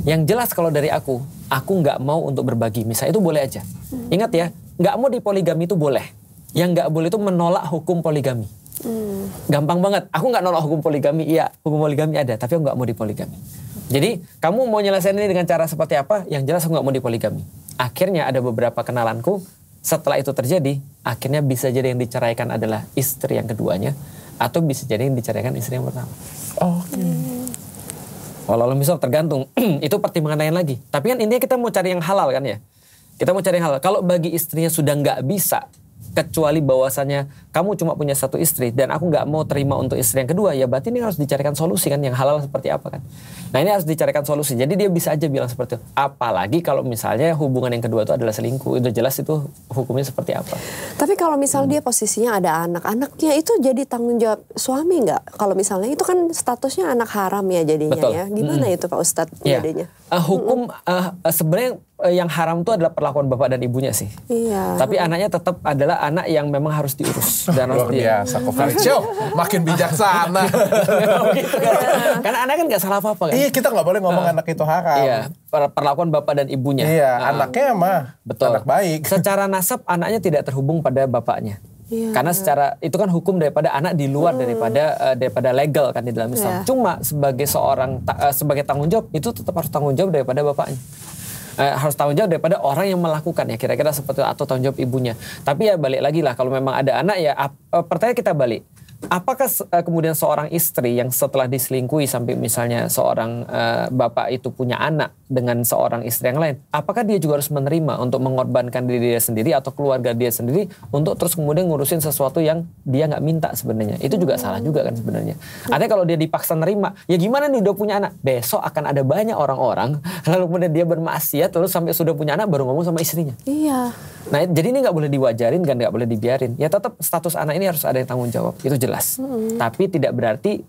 Yang jelas kalau dari aku nggak mau untuk berbagi, misalnya itu boleh aja. Ingat ya, nggak mau dipoligami itu boleh. Yang nggak boleh itu menolak hukum poligami. Gampang banget. Aku nggak nolak hukum poligami, iya hukum poligami ada, tapi aku nggak mau dipoligami. Jadi kamu mau nyelesain ini dengan cara seperti apa? Yang jelas aku nggak mau dipoligami. Akhirnya ada beberapa kenalanku, setelah itu terjadi, akhirnya bisa jadi yang diceraikan adalah istri yang keduanya, atau bisa jadi yang diceraikan istri yang pertama. Walau misal tergantung, itu pertimbangan lain lagi. Tapi kan intinya kita mau cari yang halal kan ya. Kita mau cari yang halal. Kalau bagi istrinya sudah nggak bisa, kecuali bahwasannya kamu cuma punya satu istri dan aku nggak mau terima untuk istri yang kedua, ya berarti ini harus dicarikan solusi kan, yang halal seperti apa kan. Nah ini harus dicarikan solusi. Jadi dia bisa aja bilang seperti itu. Apalagi kalau misalnya hubungan yang kedua itu adalah selingkuh, udah jelas itu hukumnya seperti apa. Tapi kalau misalnya dia posisinya ada anak-anaknya, itu jadi tanggung jawab suami nggak? Kalau misalnya itu kan statusnya anak haram ya jadinya. Betul. Ya. Gimana itu Pak Ustadz jadinya? Hukum sebenarnya yang haram itu adalah perlakuan bapak dan ibunya sih. Iya. Tapi anaknya tetap adalah anak yang memang harus diurus dan harus biasa kok Felicio, makin bijaksana. Gitu kan. Karena anak kan nggak salah apa-apa kan. Iya, kita nggak boleh ngomong anak itu haram. Iya, perlakuan bapak dan ibunya. Iya, anaknya mah anak baik. Secara nasab anaknya tidak terhubung pada bapaknya. Karena secara itu kan hukum daripada anak di luar daripada legal kan di dalam Islam. Cuma sebagai sebagai tanggung jawab itu tetap harus tanggung jawab daripada bapaknya. Harus tanggung jawab daripada orang yang melakukan ya, kira-kira seperti itu, atau tanggung jawab ibunya. Tapi ya balik lagi lah, kalau memang ada anak ya pertanyaan kita balik. Apakah kemudian seorang istri yang setelah diselingkuhi sampai misalnya seorang bapak itu punya anak dengan seorang istri yang lain, apakah dia juga harus menerima untuk mengorbankan diri dia sendiri atau keluarga dia sendiri untuk terus kemudian ngurusin sesuatu yang dia nggak minta sebenarnya? Itu juga salah juga kan sebenarnya. Artinya kalau dia dipaksa nerima, ya gimana nih udah punya anak? Besok akan ada banyak orang-orang lalu kemudian dia bermaksiat terus sampai sudah punya anak baru ngomong sama istrinya. Iya. Nah jadi ini nggak boleh diwajarin kan, nggak boleh dibiarin. Ya tetap status anak ini harus ada yang tanggung jawab, itu jelas. Tapi tidak berarti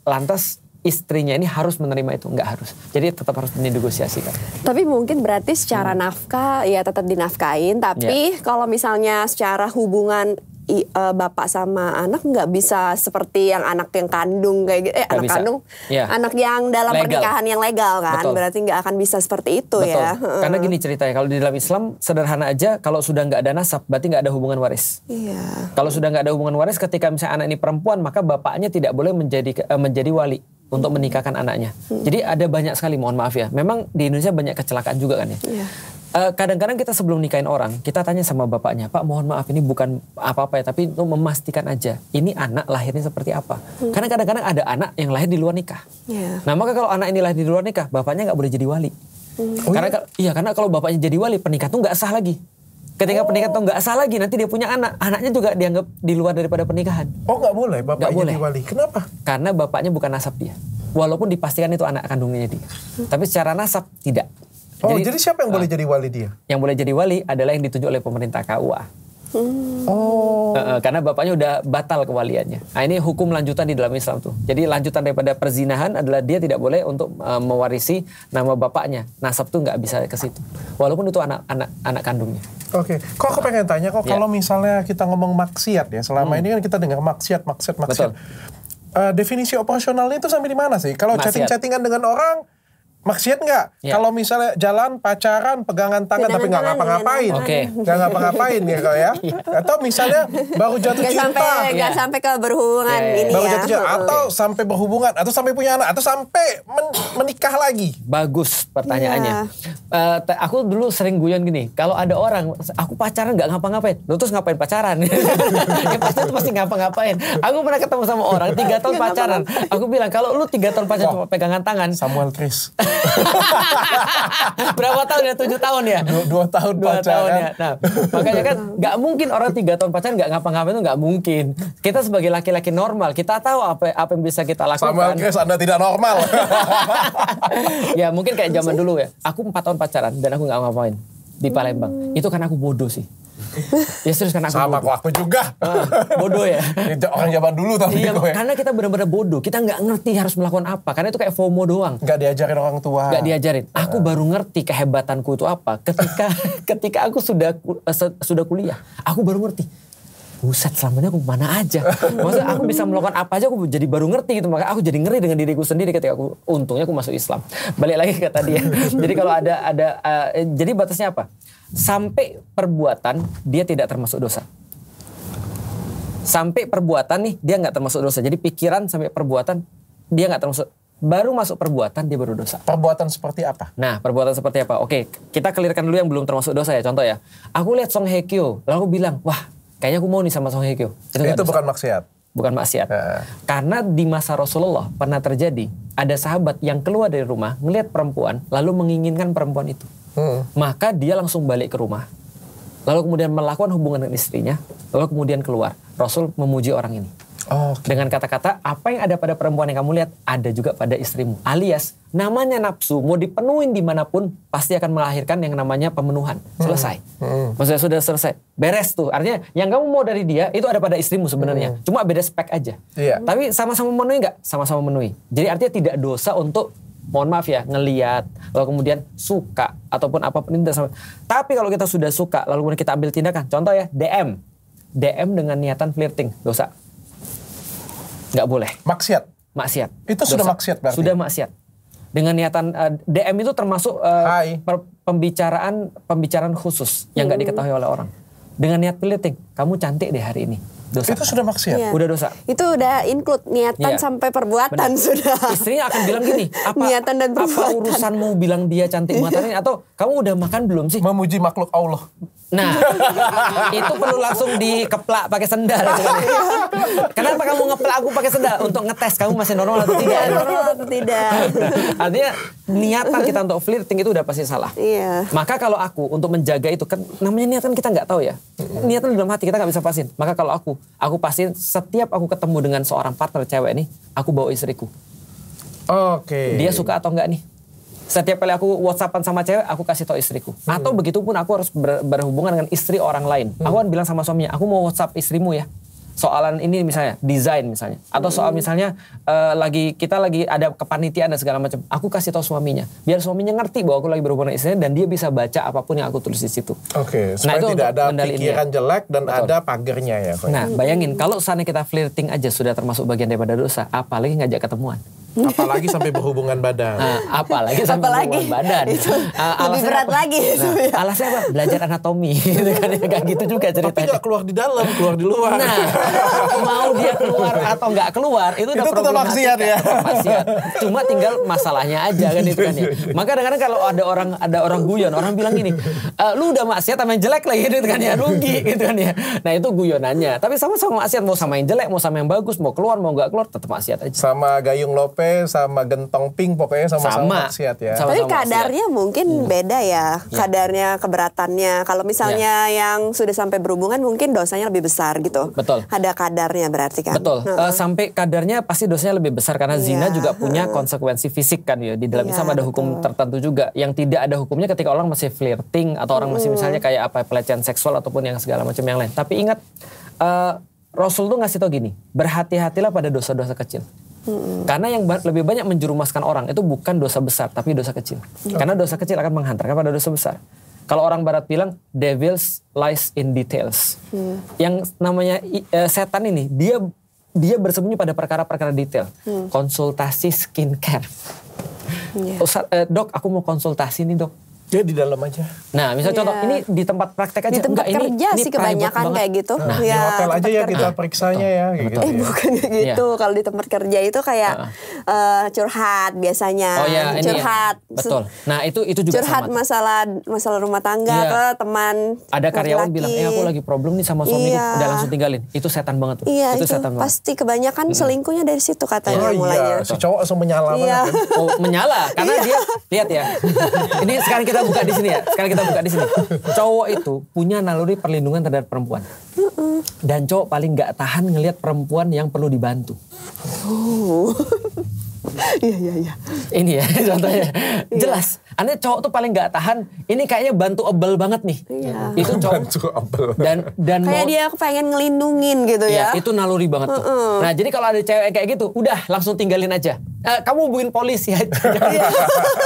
lantas istrinya ini harus menerima itu, nggak harus. Jadi tetap harus dinegosiasikan. Tapi mungkin berarti secara nafkah ya tetap dinafkahin. Tapi kalau misalnya secara hubungan bapak sama anak nggak bisa seperti yang anak yang kandung kayak gitu, anak bisa. Kandung, anak yang dalam legal. Pernikahan yang legal kan, betul. Berarti nggak akan bisa seperti itu betul. Ya. Karena gini ceritanya, kalau di dalam Islam sederhana aja, kalau sudah nggak ada nasab, berarti nggak ada hubungan waris. Iya. Kalau sudah nggak ada hubungan waris, ketika misalnya anak ini perempuan, maka bapaknya tidak boleh menjadi wali untuk menikahkan anaknya. Jadi ada banyak sekali, mohon maaf ya. Memang di Indonesia banyak kecelakaan juga kan ya. Iya. Kadang-kadang kita sebelum nikahin orang, kita tanya sama bapaknya, Pak mohon maaf ini bukan apa-apa ya, tapi untuk memastikan aja, ini anak lahirnya seperti apa. Karena kadang-kadang ada anak yang lahir di luar nikah. Nah maka kalau anak ini lahir di luar nikah, bapaknya nggak boleh jadi wali. Karena kalau bapaknya jadi wali, pernikahan tuh nggak sah lagi. Ketika pernikahan tuh nggak sah lagi, nanti dia punya anak, anaknya juga dianggap di luar daripada pernikahan. Oh nggak boleh bapaknya jadi wali, kenapa? Karena bapaknya bukan nasab dia. Walaupun dipastikan itu anak kandungnya dia. Tapi secara nasab tidak. Oh, jadi siapa yang boleh jadi wali dia? Yang boleh jadi wali adalah yang ditunjuk oleh pemerintah KUA. Karena bapaknya udah batal kewaliannya. Nah, ini hukum lanjutan di dalam Islam tuh. Jadi lanjutan daripada perzinahan adalah dia tidak boleh untuk mewarisi nama bapaknya. Nasab tuh nggak bisa ke situ. Walaupun itu anak kandungnya. Oke. Kok aku pengen tanya kok kalau misalnya kita ngomong maksiat ya, selama ini kan kita dengar maksiat. Betul. Definisi operasionalnya itu sampai di mana sih? Kalau chatting-chattingan dengan orang maksiat nggak? Kalau misalnya jalan pacaran pegangan tangan tapi nggak ngapa-ngapain, nggak ngapa-ngapain ya kau ya? Atau misalnya baru jatuh cinta, nggak sampai ke berhubungan ini baru ya? Jatuh cinta, atau sampai berhubungan, atau sampai punya anak, atau sampai menikah lagi? Bagus pertanyaannya. Aku dulu sering guyon gini, kalau ada orang aku pacaran nggak ngapa-ngapain, lu terus ngapain pacaran? Ya pasti itu pasti ngapa-ngapain. Aku pernah ketemu sama orang 3 tahun pacaran, aku bilang kalau lu 3 tahun pacaran cuma pegangan tangan. Samuel Chris. Berapa tahun ya? 7 tahun ya? 2 tahun pacaran ya. Nah, makanya kan nggak mungkin orang 3 tahun pacaran nggak ngapa-ngapain, itu nggak mungkin. Kita sebagai laki-laki normal, kita tahu apa yang bisa kita lakukan. Samuel Chris, Anda tidak normal. Ya mungkin kayak zaman dulu ya. Aku 4 tahun pacaran dan aku nggak ngapain di Palembang. Itu karena aku bodoh sih. Ya serius karena sama aku juga. Bodoh ya. Orang zaman dulu tapi iya, karena kita benar-benar bodoh. Kita nggak ngerti harus melakukan apa. Karena itu kayak FOMO doang. Nggak diajarin orang tua. Nggak diajarin. Aku baru ngerti kehebatanku itu apa ketika aku sudah kuliah. Aku baru ngerti. Buset, selamanya aku mana aja. Maksudnya aku bisa melakukan apa aja, aku jadi baru ngerti gitu. Maka aku jadi ngeri dengan diriku sendiri ketika untungnya aku masuk Islam. Balik lagi ke tadi ya. Jadi kalau jadi batasnya apa? Sampai perbuatan dia tidak termasuk dosa. Sampai perbuatan nih dia nggak termasuk dosa. Jadi pikiran sampai perbuatan dia nggak termasuk. Baru masuk perbuatan dia baru dosa. Perbuatan seperti apa? Nah, perbuatan seperti apa? Oke, kita clearkan dulu yang belum termasuk dosa ya. Contoh ya, aku lihat Song Hye Kyo, lalu aku bilang, wah kayaknya aku mau nih sama Song Hye Kyo. Itu bukan maksiat. Bukan maksiat. Karena di masa Rasulullah pernah terjadi ada sahabat yang keluar dari rumah ngelihat perempuan lalu menginginkan perempuan itu. Maka dia langsung balik ke rumah. Lalu kemudian melakukan hubungan dengan istrinya, lalu kemudian keluar. Rasul memuji orang ini. Dengan kata-kata, apa yang ada pada perempuan yang kamu lihat, ada juga pada istrimu. Alias, namanya nafsu, mau dipenuhin dimanapun, pasti akan melahirkan yang namanya pemenuhan. Selesai. Maksudnya sudah selesai. Beres tuh. Artinya, yang kamu mau dari dia, itu ada pada istrimu sebenarnya. Cuma beda spek aja. Tapi sama-sama memenuhi nggak? Sama-sama memenuhi. Jadi artinya tidak dosa untuk, mohon maaf ya, ngelihat, lalu kemudian suka, ataupun apapun itu. Tapi kalau kita sudah suka, lalu kemudian kita ambil tindakan. Contoh ya, DM dengan niatan flirting, dosa. Nggak boleh. Maksiat. Itu dosa. Sudah maksiat berarti? Sudah maksiat. Dengan niatan, DM itu termasuk pembicaraan khusus yang nggak diketahui oleh orang. Dengan niat flirting, kamu cantik deh hari ini. Dosa. Itu sudah maksiat? Iya. Udah dosa. Itu udah include niatan sampai perbuatan. Benar. Sudah. Istrinya akan bilang gini, niatan dan perbuatan. Apa urusanmu bilang dia cantik matanya, atau kamu udah makan belum sih? Memuji makhluk Allah. Nah, itu perlu langsung dikeplak pakai sendal. Kenapa kamu ngeplak aku pakai sendal? Untuk ngetes kamu masih normal atau tidak? Normal atau tidak. Artinya niatan kita untuk flirting itu udah pasti salah. Iya. Maka kalau aku untuk menjaga itu, kan namanya niatan kita nggak tahu ya. Niatan dalam hati kita nggak bisa pastiin. Maka kalau aku pastiin setiap aku ketemu dengan seorang partner cewek nih, aku bawa istriku. Dia suka atau enggak nih? Setiap kali aku WhatsAppan sama cewek, aku kasih tau istriku. Atau begitu pun aku harus berhubungan dengan istri orang lain. Aku kan bilang sama suaminya, aku mau WhatsApp istrimu ya. soalan ini misalnya desain misalnya, atau soal misalnya kita lagi ada kepanitiaan dan segala macam, aku kasih tahu suaminya biar suaminya ngerti bahwa aku lagi berhubungan istrinya dan dia bisa baca apapun yang aku tulis di situ. Oke, supaya tidak ada pikiran jelek dan ada pagernya ya. Nah, bayangin kalau sana kita flirting aja sudah termasuk bagian daripada dosa, apalagi ngajak ketemuan. Apalagi sampai berhubungan badan. Apalagi sampai berhubungan badan. Itu lebih berat lagi. Alasnya apa? Belajar anatomi. Kayak gitu juga ceritanya. Tapi gak keluar di dalam, keluar di luar. Nah, mau dia keluar atau nggak keluar, itu udah problematika ya. Maksiat. Cuma tinggal masalahnya aja kan itu kan ya. Maka kadang-kadang kalau ada orang guyon, orang bilang gini, lu udah maksiat sama yang jelek lagi gitu kan ya, rugi gitu kan ya. Nah itu guyonannya. Tapi sama-sama maksiat, mau sama yang jelek, mau sama yang bagus, mau keluar, mau nggak keluar, tetap maksiat aja. Sama Gayung Lopez, sama Gentong Pink, pokoknya sama-sama maksiat ya. Tapi kadarnya mungkin beda ya, kadarnya keberatannya. Kalau misalnya yang sudah sampai berhubungan mungkin dosanya lebih besar gitu. Betul. Ada kadarnya berarti kan. Betul. Sampai kadarnya pasti dosanya lebih besar karena zina juga punya konsekuensi fisik kan ya. Di dalam Islam ada hukum tertentu juga. Yang tidak ada hukumnya ketika orang masih flirting atau orang masih misalnya kayak apa pelecehan seksual ataupun yang segala macam yang lain. Tapi ingat Rasul tuh ngasih tau gini, berhati-hatilah pada dosa-dosa kecil. Karena yang lebih banyak menjerumaskan orang itu bukan dosa besar tapi dosa kecil. Karena dosa kecil akan menghantarkan pada dosa besar. Kalau orang barat bilang devils lies in details. Yang namanya setan ini dia bersembunyi pada perkara-perkara detail. Konsultasi skincare. Dok, aku mau konsultasi nih dok. Dia di dalam aja. Nah, misalnya contoh, ini di tempat praktek aja. Di tempat kerja ini sih kebanyakan kayak gitu. Nah, di hotel aja ya kita periksanya ya. Gitu bukan gitu. Kalau di tempat kerja itu kayak curhat biasanya. Oh ya, curhat. Ya. Betul. Nah, itu juga curhat sama. masalah rumah tangga ke teman. Ada karyawan bilang, aku lagi problem nih sama suamiku. Udah langsung tinggalin. Itu setan banget tuh. Iya, itu setan banget. Pasti kebanyakan selingkuhnya dari situ katanya mulanya. Si cowok langsung menyala banget. Oh, menyala. Karena dia, lihat ya. Ini sekarang kita buka di sini ya. Sekarang kita buka di sini. Cowok itu punya naluri perlindungan terhadap perempuan. Dan cowok paling gak tahan ngelihat perempuan yang perlu dibantu. Iya. Ini ya contohnya. Jelas. Aneh cowok tuh paling gak tahan. Ini kayaknya bantu-able banget nih. Iya. Itu cowok. Dan kayak dia pengen ngelindungin gitu ya. Itu naluri banget tuh. Nah jadi kalau ada cewek kayak gitu, udah langsung tinggalin aja. Kamu hubungin polisi aja.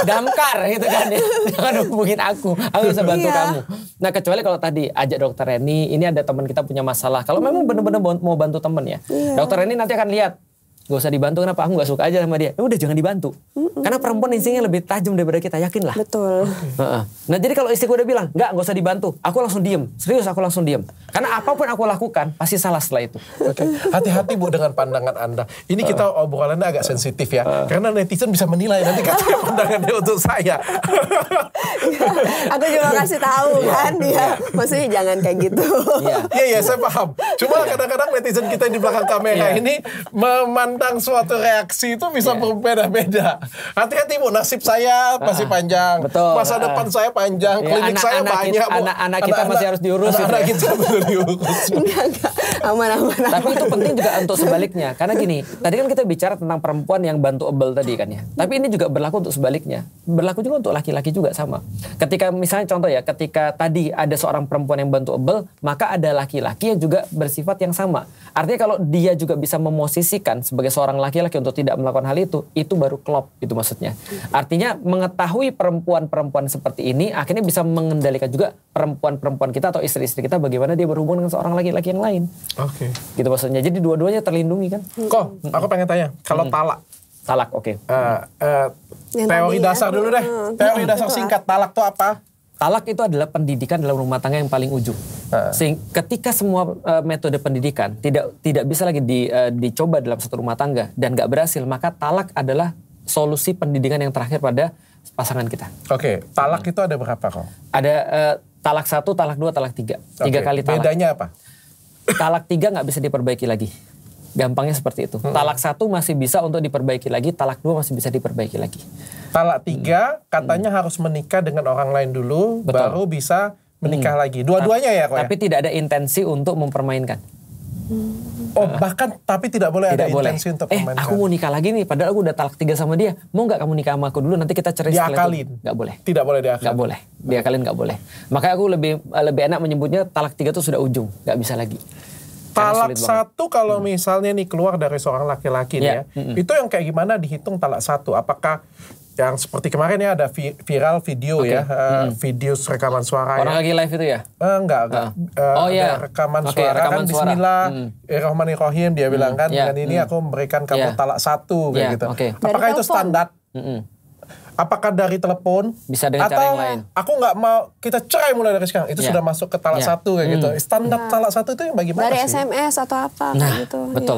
Damkar gitu kan ya. Jangan hubungin aku bisa bantu kamu. Nah kecuali kalau tadi ajak dokter Reni, ini ada teman kita punya masalah. Kalau memang benar-benar mau bantu temen ya. Dokter Reni nanti akan lihat. Gak usah dibantu, kenapa? Aku gak suka aja sama dia. Udah jangan dibantu. Karena perempuan instingnya lebih tajam daripada kita, yakin lah. Betul. Nah jadi kalau istriku udah bilang, gak usah dibantu. Aku langsung diem. Serius aku langsung diem. Karena apapun aku lakukan, pasti salah setelah itu. Hati-hati Bu dengan pandangan Anda. Ini kita obrolannya agak sensitif ya. Karena netizen bisa menilai nanti katanya pandangannya untuk saya. Aku juga kasih tahu kan dia. Maksudnya jangan kayak gitu. Iya, saya paham. Cuma kadang-kadang netizen kita di belakang kamera ini memandang suatu reaksi itu bisa berbeda-beda. Hati-hati Bu, nasib saya masih panjang. Betul. Masa depan saya panjang. Klinik saya banyak Bu. Anak kita masih harus diurus. Anak kita perlu diurus. Enggak. Aman. Tapi itu penting juga untuk sebaliknya. Karena gini, tadi kan kita bicara tentang perempuan yang bantu-able tadi kan ya. Tapi ini juga berlaku untuk sebaliknya. Berlaku juga untuk laki-laki juga sama. Ketika misalnya contoh ya, ketika tadi ada seorang perempuan yang bantu-able, maka ada laki-laki yang juga bersifat yang sama. Artinya kalau dia juga bisa memosisikan sebagai seorang laki-laki untuk tidak melakukan hal itu baru klop itu maksudnya. Artinya mengetahui perempuan-perempuan seperti ini akhirnya bisa mengendalikan juga perempuan-perempuan kita atau istri-istri kita bagaimana dia berhubungan dengan seorang laki-laki yang lain. Oke. Gitu maksudnya. Jadi dua-duanya terlindungi kan. Kok, aku pengen tanya, kalau talak. Talak, oke. Teori dasar dulu deh. Teori dasar singkat, talak itu apa? Talak itu adalah pendidikan dalam rumah tangga yang paling ujung. Ketika semua metode pendidikan tidak bisa lagi dicoba dalam satu rumah tangga dan nggak berhasil, maka talak adalah solusi pendidikan yang terakhir pada pasangan kita. Oke, talak itu ada berapa kok? Ada talak 1, talak 2, talak 3. 3 kali talak. Bedanya apa? Talak 3 nggak bisa diperbaiki lagi. Gampangnya seperti itu. Talak 1 masih bisa untuk diperbaiki lagi, talak 2 masih bisa diperbaiki lagi. Talak 3 katanya harus menikah dengan orang lain dulu, baru bisa menikah lagi. Dua-duanya ya kok. Tapi tidak ada intensi untuk mempermainkan. Oh bahkan tapi tidak boleh ada intensi untuk mempermainkan. Aku mau nikah lagi nih, padahal aku udah talak 3 sama dia. Mau nggak kamu nikah sama aku dulu, nanti kita cerai setelah itu. Nggak boleh. Tidak boleh diakalin. Nggak boleh. Diakalin nggak boleh. Makanya aku lebih enak menyebutnya talak 3 itu sudah ujung, nggak bisa lagi. Talak satu kalau misalnya nih keluar dari seorang laki-laki nih ya, itu yang kayak gimana dihitung talak satu? Apakah yang seperti kemarin ya ada viral video video rekaman suara orang lagi live itu ya? Enggak. Ada rekaman suara kan Bismillahirrahmanirrahim dia bilang kan dengan ini aku memberikan kamu talak satu kayak gitu. Apakah itu standar? Apakah dari telepon bisa dengan cara yang lain? Aku nggak mau kita cerai mulai dari sekarang. Itu sudah masuk ke talak satu kayak gitu. Standar talak satu itu yang bagaimana dari sih? SMS atau apa gitu. Betul.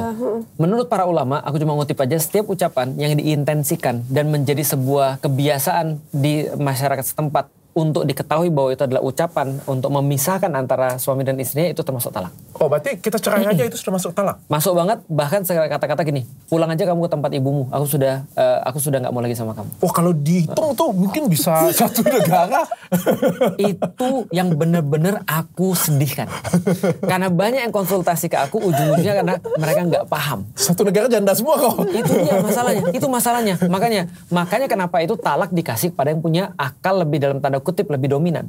Menurut para ulama, aku cuma ngutip aja, setiap ucapan yang diintensikan dan menjadi sebuah kebiasaan di masyarakat setempat untuk diketahui bahwa itu adalah ucapan untuk memisahkan antara suami dan istrinya, itu termasuk talak. Oh, berarti kita cerai aja itu sudah masuk talak? Masuk banget, bahkan kata-kata gini, pulang aja kamu ke tempat ibumu, aku sudah nggak mau lagi sama kamu. Oh, kalau dihitung tuh mungkin bisa satu negara. Itu yang benar-benar aku sedihkan. Karena banyak yang konsultasi ke aku, ujung-ujungnya karena mereka nggak paham. Satu negara janda semua kok. Itu dia masalahnya, itu masalahnya. Makanya kenapa itu talak dikasih pada yang punya akal lebih dalam tanda kutip lebih dominan.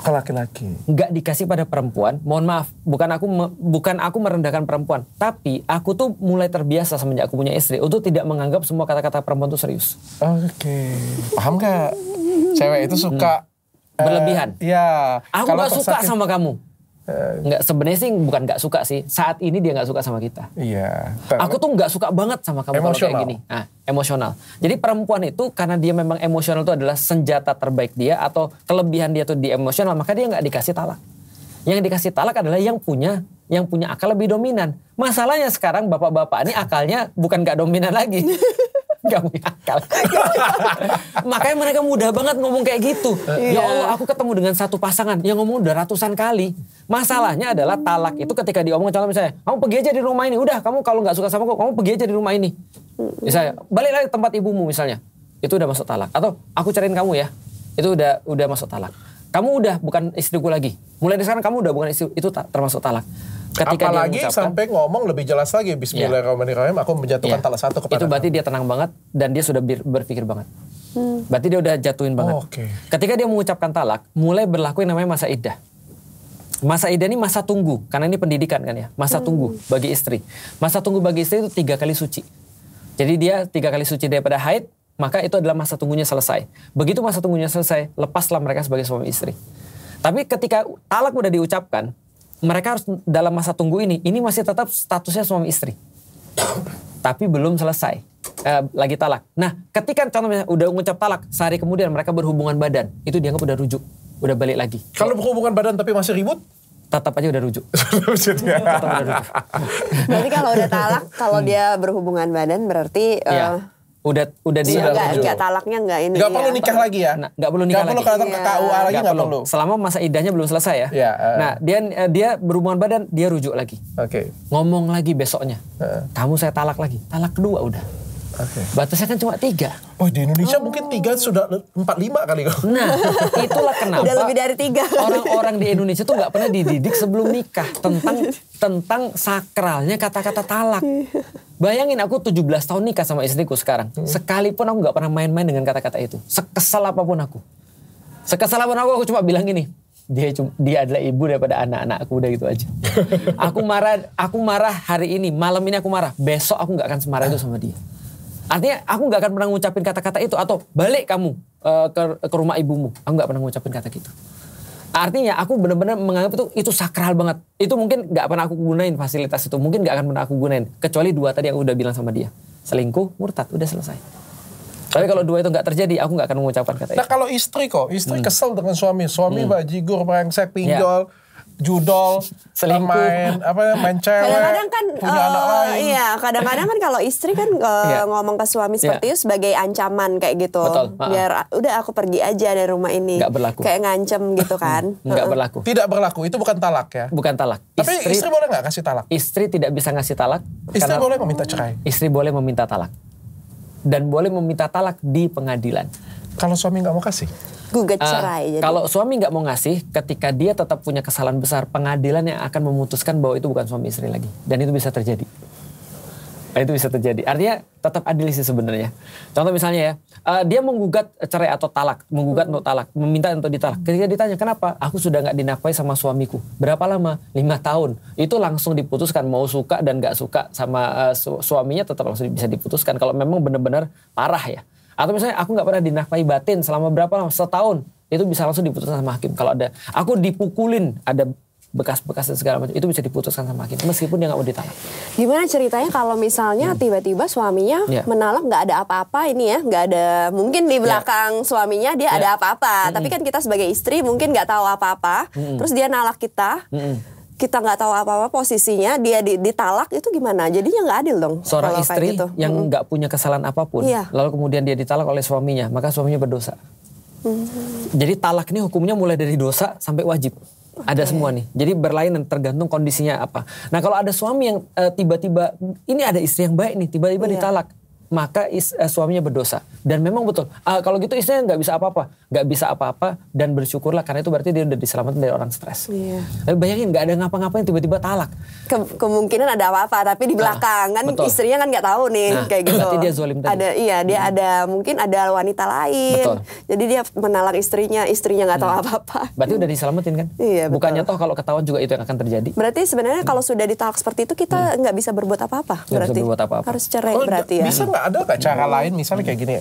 Ke laki-laki. Nggak dikasih pada perempuan. Mohon maaf, bukan aku merendahkan perempuan, tapi aku tuh mulai terbiasa semenjak aku punya istri untuk tidak menganggap semua kata-kata perempuan itu serius. Oke. Paham nggak? Cewek itu suka berlebihan. Iya. Aku nggak suka sama kamu. Nggak, sebenarnya sih bukan nggak suka sih. Saat ini dia nggak suka sama kita. Iya. Aku tuh nggak suka banget sama kamu kalau kayak gini. Emosional. Jadi perempuan itu karena dia memang emosional itu adalah senjata terbaik dia atau kelebihan dia tuh di emosional, maka dia nggak dikasih talak. Yang dikasih talak adalah yang punya akal lebih dominan. Masalahnya sekarang bapak-bapak ini akalnya bukan nggak dominan lagi. Gak punya akal. Makanya mereka mudah banget ngomong kayak gitu. Ya Allah, aku ketemu dengan satu pasangan yang ngomong udah ratusan kali. Masalahnya adalah talak itu ketika diomong, contoh misalnya, kamu pergi aja di rumah ini. Udah, kamu kalau gak suka sama aku, kamu pergi aja di rumah ini. Misalnya, balik lagi ke tempat ibumu misalnya. Itu udah masuk talak. Atau, aku cariin kamu ya. Itu udah masuk talak. Kamu udah bukan istriku lagi. Mulai dari sekarang kamu udah bukan istri, itu termasuk talak. Ketika apalagi sampai ngomong lebih jelas lagi, Bismillahirrahmanirrahim, aku menjatuhkan talak satu kepada itu berarti dia tenang banget dan dia sudah berpikir banget. Berarti dia udah jatuhin banget. Ketika dia mengucapkan talak, mulai berlaku yang namanya masa iddah. Masa iddah ini masa tunggu, karena ini pendidikan kan ya. Masa tunggu bagi istri. Masa tunggu bagi istri itu 3 kali suci. Jadi dia 3 kali suci daripada haid, maka itu adalah masa tunggunya selesai. Begitu masa tunggunya selesai, lepaslah mereka sebagai suami istri. Tapi ketika talak udah diucapkan, mereka harus dalam masa tunggu ini masih tetap statusnya suami istri. Tapi belum selesai. Lagi talak. Nah, ketika contohnya udah ngucap talak, sehari kemudian mereka berhubungan badan, itu dianggap udah rujuk. Udah balik lagi. Kalau berhubungan badan tapi masih ribut? Tetap aja udah rujuk. Berarti kalau udah talak, kalau dia berhubungan badan berarti... Udah dia enggak talaknya enggak ini. Enggak perlu nikah lagi ya. Enggak perlu nikah lagi. Enggak perlu ke KUA lagi enggak perlu. Selama masa iddahnya belum selesai ya. Nah, dia berhubungan badan, dia rujuk lagi. Ngomong lagi besoknya. Kamu saya talak lagi. Talak kedua udah. Batasnya kan cuma 3. Oh, di Indonesia mungkin 3 sudah 4-5 kali. Nah, itulah kenapa udah lebih dari 3. Orang-orang di Indonesia tuh nggak pernah dididik sebelum nikah tentang sakralnya kata-kata talak. Bayangin aku 17 tahun nikah sama istriku sekarang. Sekalipun aku nggak pernah main-main dengan kata-kata itu. Sekesal apapun aku. Aku cuma bilang gini. Dia adalah ibu daripada anak-anakku, udah gitu aja. Aku marah hari ini, malam ini aku marah. Besok aku nggak akan semarah itu sama dia. Artinya aku nggak akan pernah ngucapin kata-kata itu. Atau balik kamu ke rumah ibumu. Aku nggak pernah ngucapin kata gitu. Artinya aku benar-benar menganggap itu sakral banget. Itu mungkin nggak pernah aku gunain fasilitas itu. Mungkin nggak akan pernah aku gunain. Kecuali 2 tadi yang udah bilang sama dia. Selingkuh, murtad, udah selesai. Tapi kalau 2 itu nggak terjadi, aku nggak akan mengucapkan kata itu. Nah kalau istri kesel dengan suami. Suami bajigur, brengsek, pinjol. Judol, main cewek, kadang-kadang kan punya anak lain. Iya, kadang-kadang kan kalau istri kan ngomong ke suami seperti itu sebagai ancaman kayak gitu. Betul. Biar udah aku pergi aja dari rumah ini. Nggak berlaku. Kayak ngancem gitu kan. Nggak berlaku. Tidak berlaku, itu bukan talak ya? Bukan talak. Tapi istri boleh nggak kasih talak? Istri tidak bisa ngasih talak. Istri boleh meminta cerai? Istri boleh meminta talak. Dan boleh meminta talak di pengadilan. Kalau suami nggak mau kasih? Gugat cerai. Kalau suami nggak mau ngasih, ketika dia tetap punya kesalahan besar, pengadilan yang akan memutuskan bahwa itu bukan suami istri lagi, dan itu bisa terjadi. Itu bisa terjadi. Artinya tetap adil sih sebenarnya. Contoh misalnya ya, dia menggugat cerai atau talak, menggugat untuk talak, meminta untuk ditalak. Ketika ditanya kenapa, aku sudah nggak dinafkahi sama suamiku. Berapa lama? 5 tahun. Itu langsung diputuskan, mau suka dan nggak suka sama suaminya tetap langsung bisa diputuskan. Kalau memang benar-benar parah ya. Atau misalnya aku nggak pernah dinafkahi batin selama berapa lama? Setahun. Itu bisa langsung diputuskan sama hakim. Kalau ada, aku dipukulin, ada bekas-bekas dan segala macam, itu bisa diputuskan sama hakim meskipun dia nggak mau ditalak. Gimana ceritanya kalau misalnya tiba-tiba suaminya menalak nggak ada apa-apa ini ya, nggak ada, mungkin di belakang suaminya dia ada apa-apa, tapi kan kita sebagai istri mungkin nggak tahu apa-apa, terus dia nalak kita. Kita nggak tahu apa-apa posisinya, dia ditalak, itu gimana? Jadinya nggak adil dong. Seorang istri gitu. Yang nggak punya kesalahan apapun, lalu kemudian dia ditalak oleh suaminya, maka suaminya berdosa. Jadi talak ini hukumnya mulai dari dosa sampai wajib. Ada semua nih. Jadi berlainan tergantung kondisinya apa. Nah kalau ada suami yang tiba-tiba, ini ada istri yang baik nih, tiba-tiba ditalak. Maka suaminya berdosa. Dan memang betul. Kalau gitu istrinya nggak bisa apa-apa. Nggak bisa apa-apa dan bersyukurlah. Karena itu berarti dia udah diselamatkan dari orang stres. Tapi bayangin nggak ada ngapa-ngapain tiba-tiba talak. Kemungkinan ada apa-apa. Tapi di belakang kan istrinya kan nggak tahu nih. Kayak gitu. Berarti dia zolim tadi. Dia ada mungkin ada wanita lain. Betul. Jadi dia menalak istrinya nggak tahu apa-apa. Berarti udah diselamatin kan? Iya, bukannya toh kalau ketahuan juga itu yang akan terjadi. Berarti sebenarnya kalau sudah ditalak seperti itu kita nggak bisa berbuat apa-apa. Berarti harus cerai berarti ya. Bisa nggak ada nggak cara lain misalnya kayak gini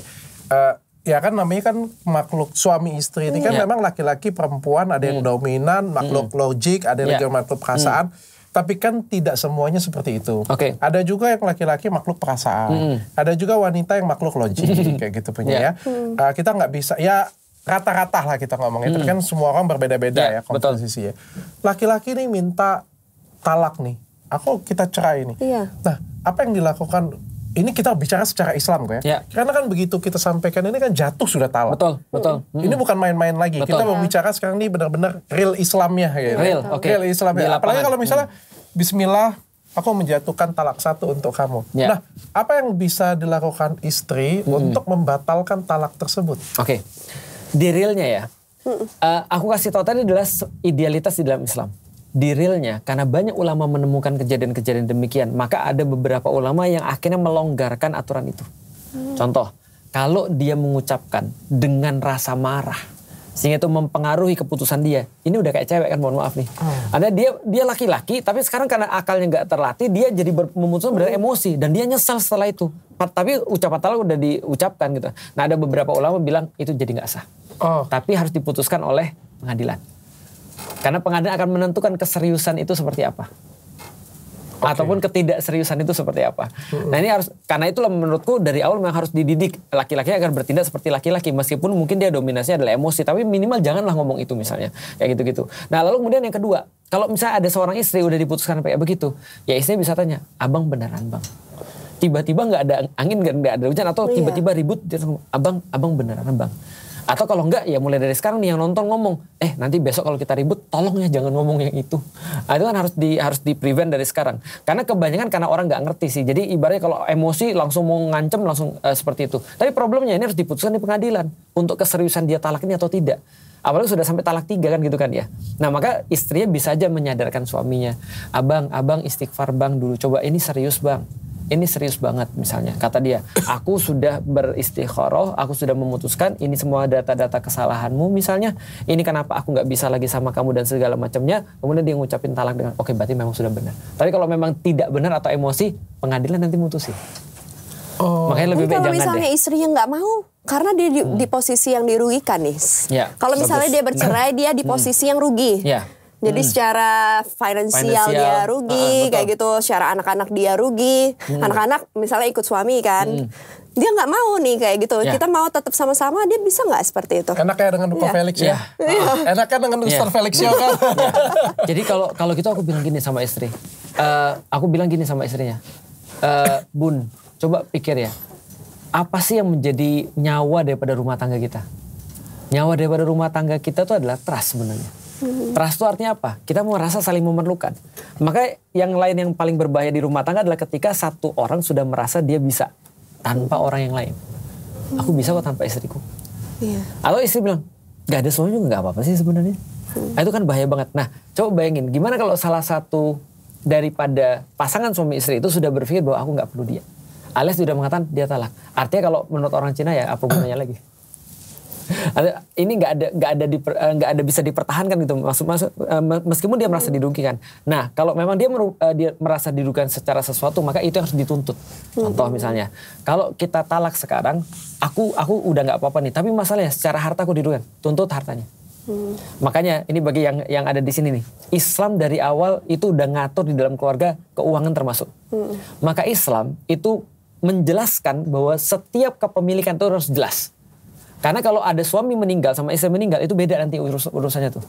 ya kan namanya kan makhluk suami istri ini kan memang laki-laki perempuan ada yang dominan makhluk logik ada yang makhluk perasaan tapi kan tidak semuanya seperti itu. Ada juga yang laki-laki makhluk perasaan ada juga wanita yang makhluk logik kayak gitu punya ya. Kita nggak bisa ya rata-rata lah kita ngomong itu kan semua orang berbeda-beda ya komposisinya. Laki-laki nih minta talak nih, kita cerai nih. Nah apa yang dilakukan? Ini kita bicara secara Islam kok ya. Karena kan begitu kita sampaikan ini kan jatuh sudah talak. Betul. Ini bukan main-main lagi. Kita mau bicara sekarang ini benar-benar real Islamnya gitu. Real Islamnya. Apalagi kalau misalnya bismillah aku menjatuhkan talak 1 untuk kamu. Nah, apa yang bisa dilakukan istri untuk membatalkan talak tersebut? Di realnya ya. Aku kasih tahu tadi adalah idealitas di dalam Islam. Di realnya, karena banyak ulama menemukan kejadian-kejadian demikian, maka ada beberapa ulama yang akhirnya melonggarkan aturan itu. Contoh, kalau dia mengucapkan dengan rasa marah, sehingga itu mempengaruhi keputusan dia. Ini udah kayak cewek kan, mohon maaf nih. Ada dia laki-laki, tapi sekarang karena akalnya nggak terlatih, dia jadi memutuskan berdasarkan emosi, dan dia nyesal setelah itu. Tapi ucapan talak udah diucapkan gitu. Nah ada beberapa ulama bilang itu jadi nggak sah. Tapi harus diputuskan oleh pengadilan. Karena pengadilan akan menentukan keseriusan itu seperti apa. Ataupun ketidakseriusan itu seperti apa. Nah ini harus, karena itulah menurutku dari awal memang harus dididik. Laki-laki akan bertindak seperti laki-laki. Meskipun mungkin dia dominasinya adalah emosi. Tapi minimal janganlah ngomong itu misalnya. Kayak gitu-gitu. Nah lalu kemudian yang kedua. Kalau misalnya ada seorang istri udah diputuskan kayak begitu. Ya istrinya bisa tanya, abang beneran bang? Tiba-tiba gak ada angin, gak ada hujan. Atau tiba-tiba ribut. Abang beneran bang? Atau kalau enggak ya mulai dari sekarang nih yang nonton ngomong, nanti besok kalau kita ribut tolong ya jangan ngomong yang itu. Nah, itu kan harus di-prevent dari sekarang. Karena kebanyakan karena orang nggak ngerti sih. Jadi ibaratnya kalau emosi langsung mau ngancem langsung seperti itu. Tapi problemnya ini harus diputuskan di pengadilan untuk keseriusan dia talak ini atau tidak. Apalagi sudah sampai talak 3 kan gitu kan ya. Nah maka istrinya bisa aja menyadarkan suaminya, abang istighfar bang dulu, coba ini serius bang. Ini serius banget misalnya, kata dia, aku sudah beristikharah, aku sudah memutuskan ini semua data-data kesalahanmu misalnya, ini kenapa aku nggak bisa lagi sama kamu dan segala macamnya, kemudian dia ngucapin talak dengan, oke, berarti memang sudah benar. Tapi kalau memang tidak benar atau emosi, pengadilan nanti mutusin. Makanya lebih baik jangan deh. Kalau misalnya istrinya nggak mau, karena dia di posisi yang dirugikan nih. Kalau misalnya dia bercerai, dia di posisi yang rugi. Jadi secara finansial dia rugi, kayak gitu. Secara anak-anak dia rugi. Anak-anak misalnya ikut suami kan. Dia nggak mau nih kayak gitu. Kita mau tetap sama-sama, dia bisa nggak seperti itu? Enak kayak dengan Dr. Felix ya. Enak kan dengan Dr. Felix ya kan. Jadi kalau gitu aku bilang gini sama istri. Aku bilang gini sama istrinya. Bun, coba pikir ya. Apa sih yang menjadi nyawa daripada rumah tangga kita? Nyawa daripada rumah tangga kita itu adalah trust sebenarnya. Trust itu artinya apa? Kita mau merasa saling memerlukan. Maka yang lain yang paling berbahaya di rumah tangga adalah ketika satu orang sudah merasa dia bisa tanpa orang yang lain. Aku bisa kok tanpa istriku. Atau istri bilang, gak ada suami juga gak apa-apa sih sebenarnya. Nah, itu kan bahaya banget. Nah coba bayangin, gimana kalau salah satu daripada pasangan suami istri itu sudah berpikir bahwa aku nggak perlu dia, alias sudah mengatakan dia talak. Artinya kalau menurut orang Cina ya apa gunanya lagi? Ini nggak ada bisa dipertahankan gitu, meskipun dia merasa dirugikan. Nah kalau memang dia merasa dirugikan secara sesuatu, maka itu harus dituntut. Contoh misalnya, kalau kita talak sekarang, aku udah nggak apa-apa nih, tapi masalahnya secara harta aku dirugikan, tuntut hartanya. Makanya ini bagi yang ada di sini nih, Islam dari awal itu udah ngatur di dalam keluarga keuangan termasuk. Maka Islam itu menjelaskan bahwa setiap kepemilikan itu harus jelas. Karena kalau ada suami meninggal sama istri meninggal itu beda nanti urusannya tuh.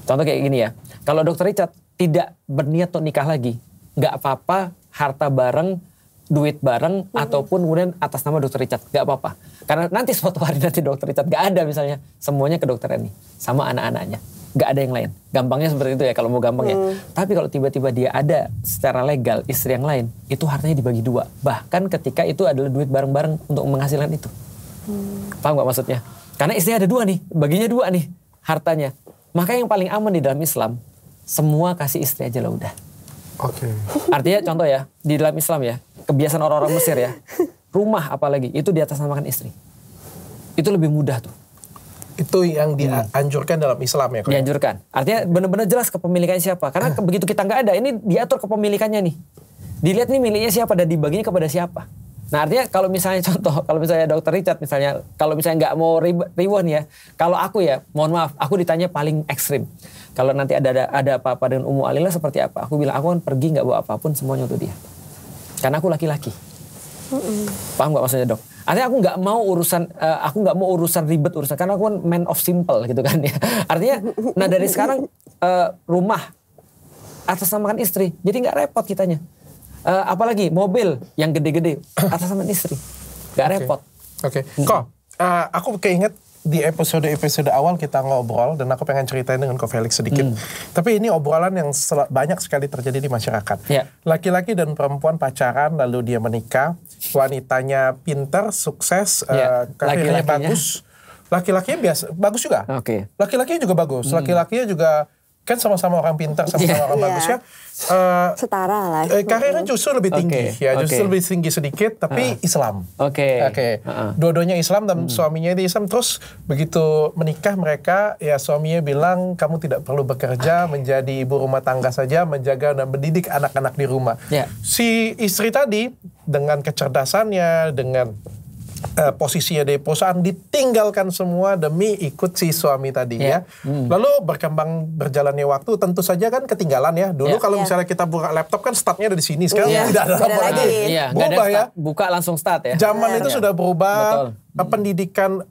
Contoh kayak gini ya, kalau Dr. Richard tidak berniat untuk nikah lagi, nggak apa-apa harta bareng, duit bareng, ataupun kemudian atas nama Dr. Richard, nggak apa-apa. Karena nanti suatu hari nanti Dr. Richard nggak ada misalnya, semuanya ke Dr. Eni sama anak-anaknya, nggak ada yang lain. Gampangnya seperti itu ya kalau mau gampang ya. Tapi kalau tiba-tiba dia ada secara legal istri yang lain, itu hartanya dibagi dua. Bahkan ketika itu adalah duit bareng-bareng untuk menghasilkan itu. Paham nggak maksudnya? Karena istrinya ada dua nih, baginya dua nih hartanya. Maka yang paling aman di dalam Islam, semua kasih istri aja lah udah. Oke. Artinya contoh ya, di dalam Islam ya, kebiasaan orang-orang Mesir ya, rumah apalagi itu di atas namakan istri. Itu lebih mudah tuh. Itu yang dianjurkan dalam Islam ya? Dianjurkan. Artinya benar-benar jelas kepemilikannya siapa. Karena begitu kita nggak ada, ini diatur kepemilikannya nih. Dilihat nih miliknya siapa dan dibaginya kepada siapa. Nah artinya kalau misalnya contoh, kalau misalnya Dr. Richard misalnya, kalau misalnya nggak mau riwah nih ya, kalau aku ya, mohon maaf, aku ditanya paling ekstrim. Kalau nanti ada apa-apa dengan Ummu Alila seperti apa, aku bilang aku kan pergi nggak bawa apapun, semuanya untuk dia. Karena aku laki-laki. Paham nggak maksudnya dok? Artinya aku nggak mau urusan ribet karena aku kan man of simple gitu kan ya. Artinya, nah dari sekarang rumah atas namakan istri, jadi nggak repot kitanya. Apalagi mobil yang gede-gede atas nama istri, gak repot. Oke. Kok aku keinget di episode awal kita ngobrol dan aku pengen ceritain dengan Ko Felix sedikit. Tapi ini obrolan yang banyak sekali terjadi di masyarakat. Laki-laki dan perempuan pacaran lalu dia menikah, wanitanya pintar, sukses, karirnya bagus. Laki-lakinya biasa bagus juga. Laki-lakinya juga bagus. Laki-lakinya juga kan sama-sama orang pintar, sama-sama orang bagus ya. Setara lah. Karirnya justru lebih tinggi, justru lebih tinggi sedikit, tapi Islam. Dua-duanya Islam dan suaminya itu Islam. Terus begitu menikah mereka, ya suaminya bilang kamu tidak perlu bekerja, menjadi ibu rumah tangga saja, menjaga dan mendidik anak-anak di rumah. Si istri tadi dengan kecerdasannya, dengan posisinya di perusahaan ditinggalkan semua demi ikut si suami tadi ya. Lalu berjalannya waktu tentu saja kan ketinggalan ya. Dulu kalau misalnya kita buka laptop kan startnya ada di sini, sekarang tidak ada lagi. Berubah ya. Buka langsung start ya. Zaman itu sudah berubah. Pendidikan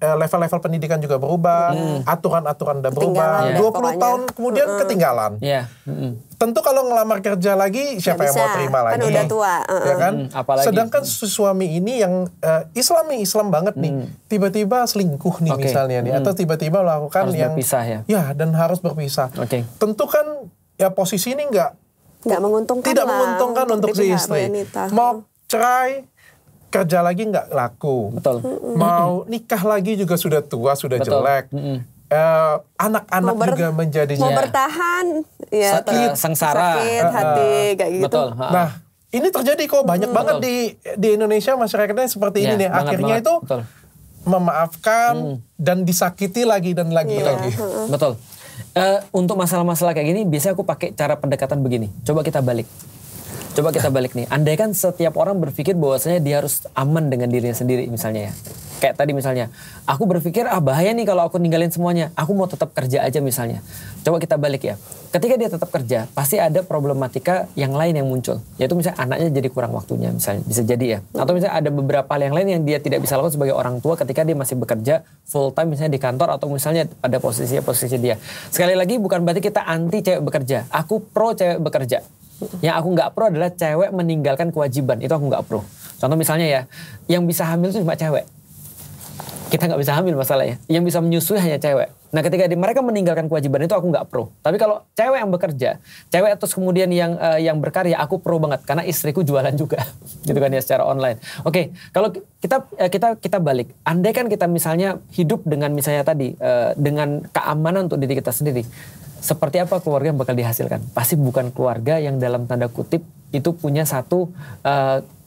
level-level pendidikan juga berubah, aturan-aturan udah berubah. 20 tahun kemudian ketinggalan. Tentu kalau ngelamar kerja lagi siapa yang mau terima lagi? Kan udah tua. Ya kan? Sedangkan suami ini yang Islam banget nih, tiba-tiba selingkuh nih misalnya nih, atau tiba-tiba melakukan harus yang berpisah ya. Dan harus berpisah. Tentu kan ya posisi ini tidak menguntungkan untuk si istri. Mau cerai, kerja lagi nggak laku. Mau nikah lagi juga sudah tua, sudah jelek. Anak-anak juga menjadi mau bertahan ya sengsara, sakit hati kayak gitu. Nah ini terjadi kok banyak banget di Indonesia, masyarakatnya seperti ini nih. Akhirnya itu memaafkan dan disakiti lagi dan lagi. Betul. Untuk masalah-masalah kayak gini biasanya aku pakai cara pendekatan begini. Coba kita balik nih. Andai kan setiap orang berpikir bahwasanya dia harus aman dengan dirinya sendiri misalnya ya. Kayak tadi misalnya, aku berpikir bahaya nih kalau aku ninggalin semuanya. Aku mau tetap kerja aja misalnya. Coba kita balik ya. Ketika dia tetap kerja, pasti ada problematika yang lain yang muncul. Yaitu misalnya anaknya jadi kurang waktunya misalnya. Bisa jadi ya. Atau misalnya ada beberapa hal yang lain yang dia tidak bisa lakukan sebagai orang tua ketika dia masih bekerja full time misalnya di kantor atau misalnya pada posisi dia. Sekali lagi bukan berarti kita anti cewek bekerja. Aku pro cewek bekerja. Yang aku nggak pro adalah cewek meninggalkan kewajiban. Itu aku nggak pro. Contoh misalnya ya, yang bisa hamil itu cuma cewek. Kita nggak bisa hamil masalahnya. Yang bisa menyusui hanya cewek. Nah ketika mereka meninggalkan kewajiban itu aku nggak pro. Tapi kalau cewek yang bekerja, cewek terus kemudian yang berkarya, aku pro banget. Karena istriku jualan juga. Gitu kan ya secara online. Oke, kalau kita balik. Andai kan kita misalnya hidup dengan misalnya tadi, dengan keamanan untuk diri kita sendiri. seperti apa keluarga yang bakal dihasilkan? Pasti bukan keluarga yang dalam tanda kutip itu punya satu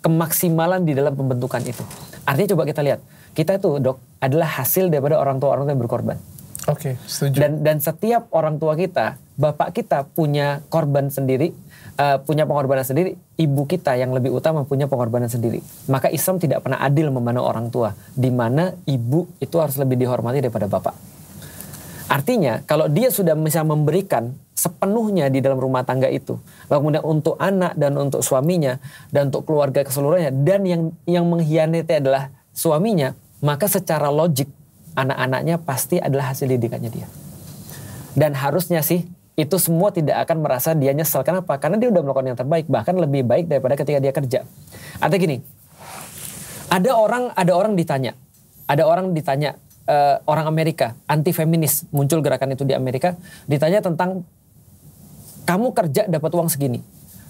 kemaksimalan di dalam pembentukan itu. Artinya coba kita lihat, kita itu Dok adalah hasil daripada orang tua yang berkorban. Oke, setuju. Dan setiap orang tua kita, bapak kita punya korban sendiri, punya pengorbanan sendiri, ibu kita yang lebih utama punya pengorbanan sendiri. Maka Islam tidak pernah adil memandang orang tua, di mana ibu itu harus lebih dihormati daripada bapak. Artinya kalau dia sudah bisa memberikan sepenuhnya di dalam rumah tangga itu, lalu kemudian untuk anak dan untuk suaminya dan untuk keluarga keseluruhannya, dan yang mengkhianati adalah suaminya, maka secara logik anak-anaknya pasti adalah hasil didikannya dia. Dan harusnya sih itu semua tidak akan merasa dia nyesel. Kenapa? Karena dia udah melakukan yang terbaik, bahkan lebih baik daripada ketika dia kerja. Artinya gini, ada orang ditanya, orang Amerika anti feminis, muncul gerakan itu di Amerika, ditanya tentang kamu kerja dapat uang segini,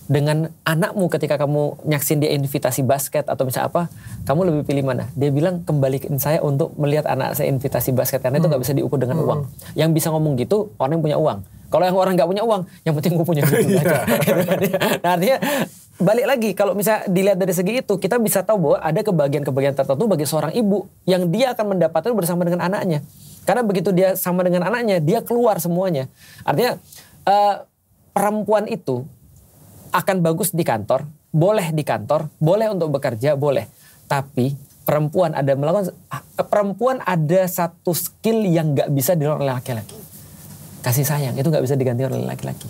dengan anakmu ketika kamu nyaksin dia invitasi basket atau misalnya apa, kamu lebih pilih mana? Dia bilang, kembalikan saya untuk melihat anak saya invitasi basket, karena itu gak bisa diukur dengan uang. Yang bisa ngomong gitu orang yang punya uang. Kalau yang orang gak punya uang, yang penting gue punya duit aja. Nah artinya balik lagi, kalau misalnya dilihat dari segi itu, kita bisa tahu bahwa ada kebahagiaan-kebahagiaan tertentu bagi seorang ibu yang dia akan mendapatkan bersama dengan anaknya. Karena begitu dia sama dengan anaknya, dia keluar semuanya. Artinya perempuan itu akan bagus di kantor, boleh untuk bekerja, boleh. Tapi perempuan ada satu skill yang nggak bisa dilakukan oleh laki-laki. Kasih sayang itu nggak bisa digantikan oleh laki-laki.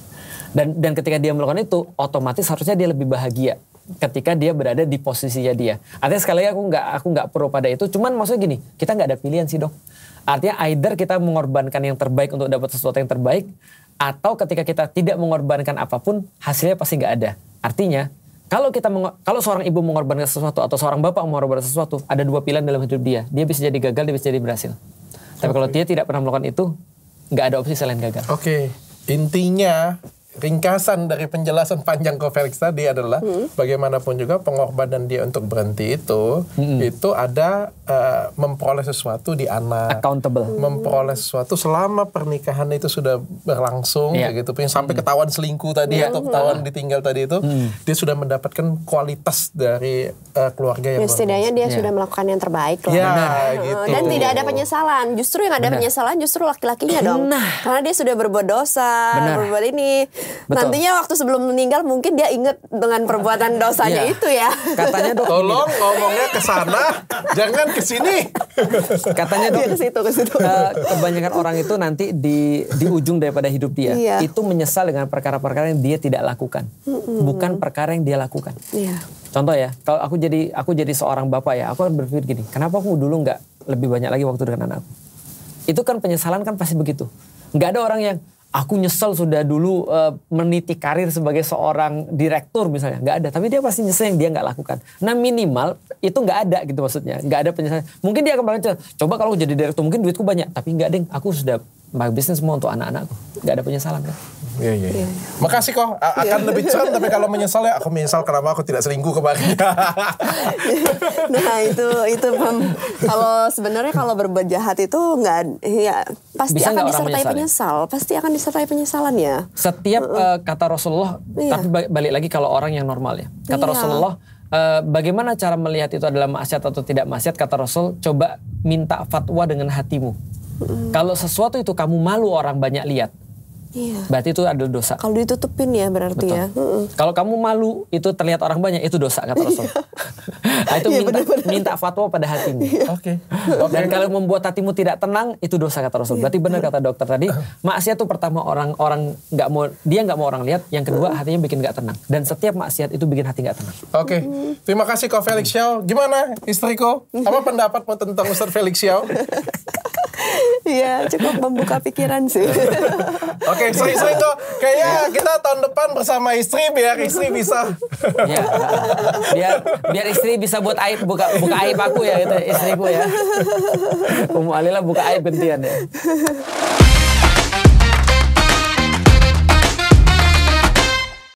Dan ketika dia melakukan itu, otomatis harusnya dia lebih bahagia ketika dia berada di posisinya dia. Artinya sekali lagi aku nggak pro pada itu. Cuman maksudnya gini, kita nggak ada pilihan sih Dok. Artinya either kita mengorbankan yang terbaik untuk dapat sesuatu yang terbaik, atau ketika kita tidak mengorbankan apapun, hasilnya pasti nggak ada. Artinya, kalau seorang ibu mengorbankan sesuatu atau seorang bapak mengorbankan sesuatu, ada dua pilihan dalam hidup dia. Dia bisa jadi gagal, dia bisa jadi berhasil. Tapi kalau dia tidak pernah melakukan itu, nggak ada opsi selain gagal. Oke, intinya ringkasan dari penjelasan panjang Ko Felix tadi adalah bagaimanapun juga pengorbanan dia untuk berhenti itu ada memperoleh sesuatu di anak, accountable, memperoleh sesuatu selama pernikahan itu sudah berlangsung, gitu. Sampai ketahuan selingkuh tadi atau ketahuan ditinggal tadi itu, dia sudah mendapatkan kualitas dari keluarga yang setidaknya dia sudah melakukan yang terbaik loh. Gitu. Dan tidak ada penyesalan. Justru yang ada penyesalan justru laki-lakinya dong. Karena dia sudah berbuat dosa, berbuat ini. Betul. Nantinya waktu sebelum meninggal mungkin dia ingat dengan perbuatan dosanya itu ya. Katanya Dok, tolong ngomongnya ke sana, jangan ke sini. Katanya Dok, ke situ. Kebanyakan orang itu nanti di ujung daripada hidup dia itu menyesal dengan perkara-perkara yang dia tidak lakukan, bukan perkara yang dia lakukan. Contoh ya, kalau aku jadi seorang bapak ya, aku akan berpikir gini, kenapa aku dulu nggak lebih banyak lagi waktu dengan anakku? Itu kan penyesalan kan pasti begitu. Nggak ada orang yang aku nyesel sudah dulu meniti karir sebagai seorang direktur misalnya. Nggak ada. Tapi dia pasti nyesel yang dia nggak lakukan. Nah minimal itu nggak ada gitu maksudnya. Nggak ada penyesalan. Mungkin dia akan bilang, coba kalau jadi direktur mungkin duitku banyak. Tapi nggak deng. Aku sudah bisnis semua untuk anak-anakku. Nggak ada penyesalan kan. Iya. Makasih kok. Akan lebih cerah tapi kalau menyesal ya aku menyesal kenapa aku tidak selingkuh kemarin. Nah itu kalau sebenarnya kalau berbuat jahat itu nggak ya pasti bisa akan disertai penyesal. Pasti akan disertai penyesalan ya. Setiap kata Rasulullah, tapi balik lagi kalau orang yang normal ya. Kata Rasulullah, bagaimana cara melihat itu adalah maksiat atau tidak maksiat? Kata Rasul, coba minta fatwa dengan hatimu. Kalau sesuatu itu kamu malu orang banyak lihat, berarti itu adalah dosa. Kalau ditutupin ya berarti. Betul. Ya. Kalau kamu malu itu terlihat orang banyak, itu dosa kata Rasul. Nah, itu minta fatwa pada hatimu. Oke. Dan kalau membuat hatimu tidak tenang, itu dosa kata Rasul. Berarti benar kata dokter tadi, maksiat itu pertama orang nggak mau orang lihat, yang kedua hatinya bikin nggak tenang. Dan setiap maksiat itu bikin hati nggak tenang. Oke. Terima kasih Ko Felix Xiao. Gimana istriku? Apa pendapatmu tentang Ustaz Felix Xiao? Iya, cukup membuka pikiran sih. Oke, sering-sering kok. Kayaknya kita tahun depan bersama istri biar istri bisa. Biar istri bisa buat aib buka aib aku ya, gitu istriku ya. Ummu Alila buka aib gantian ya.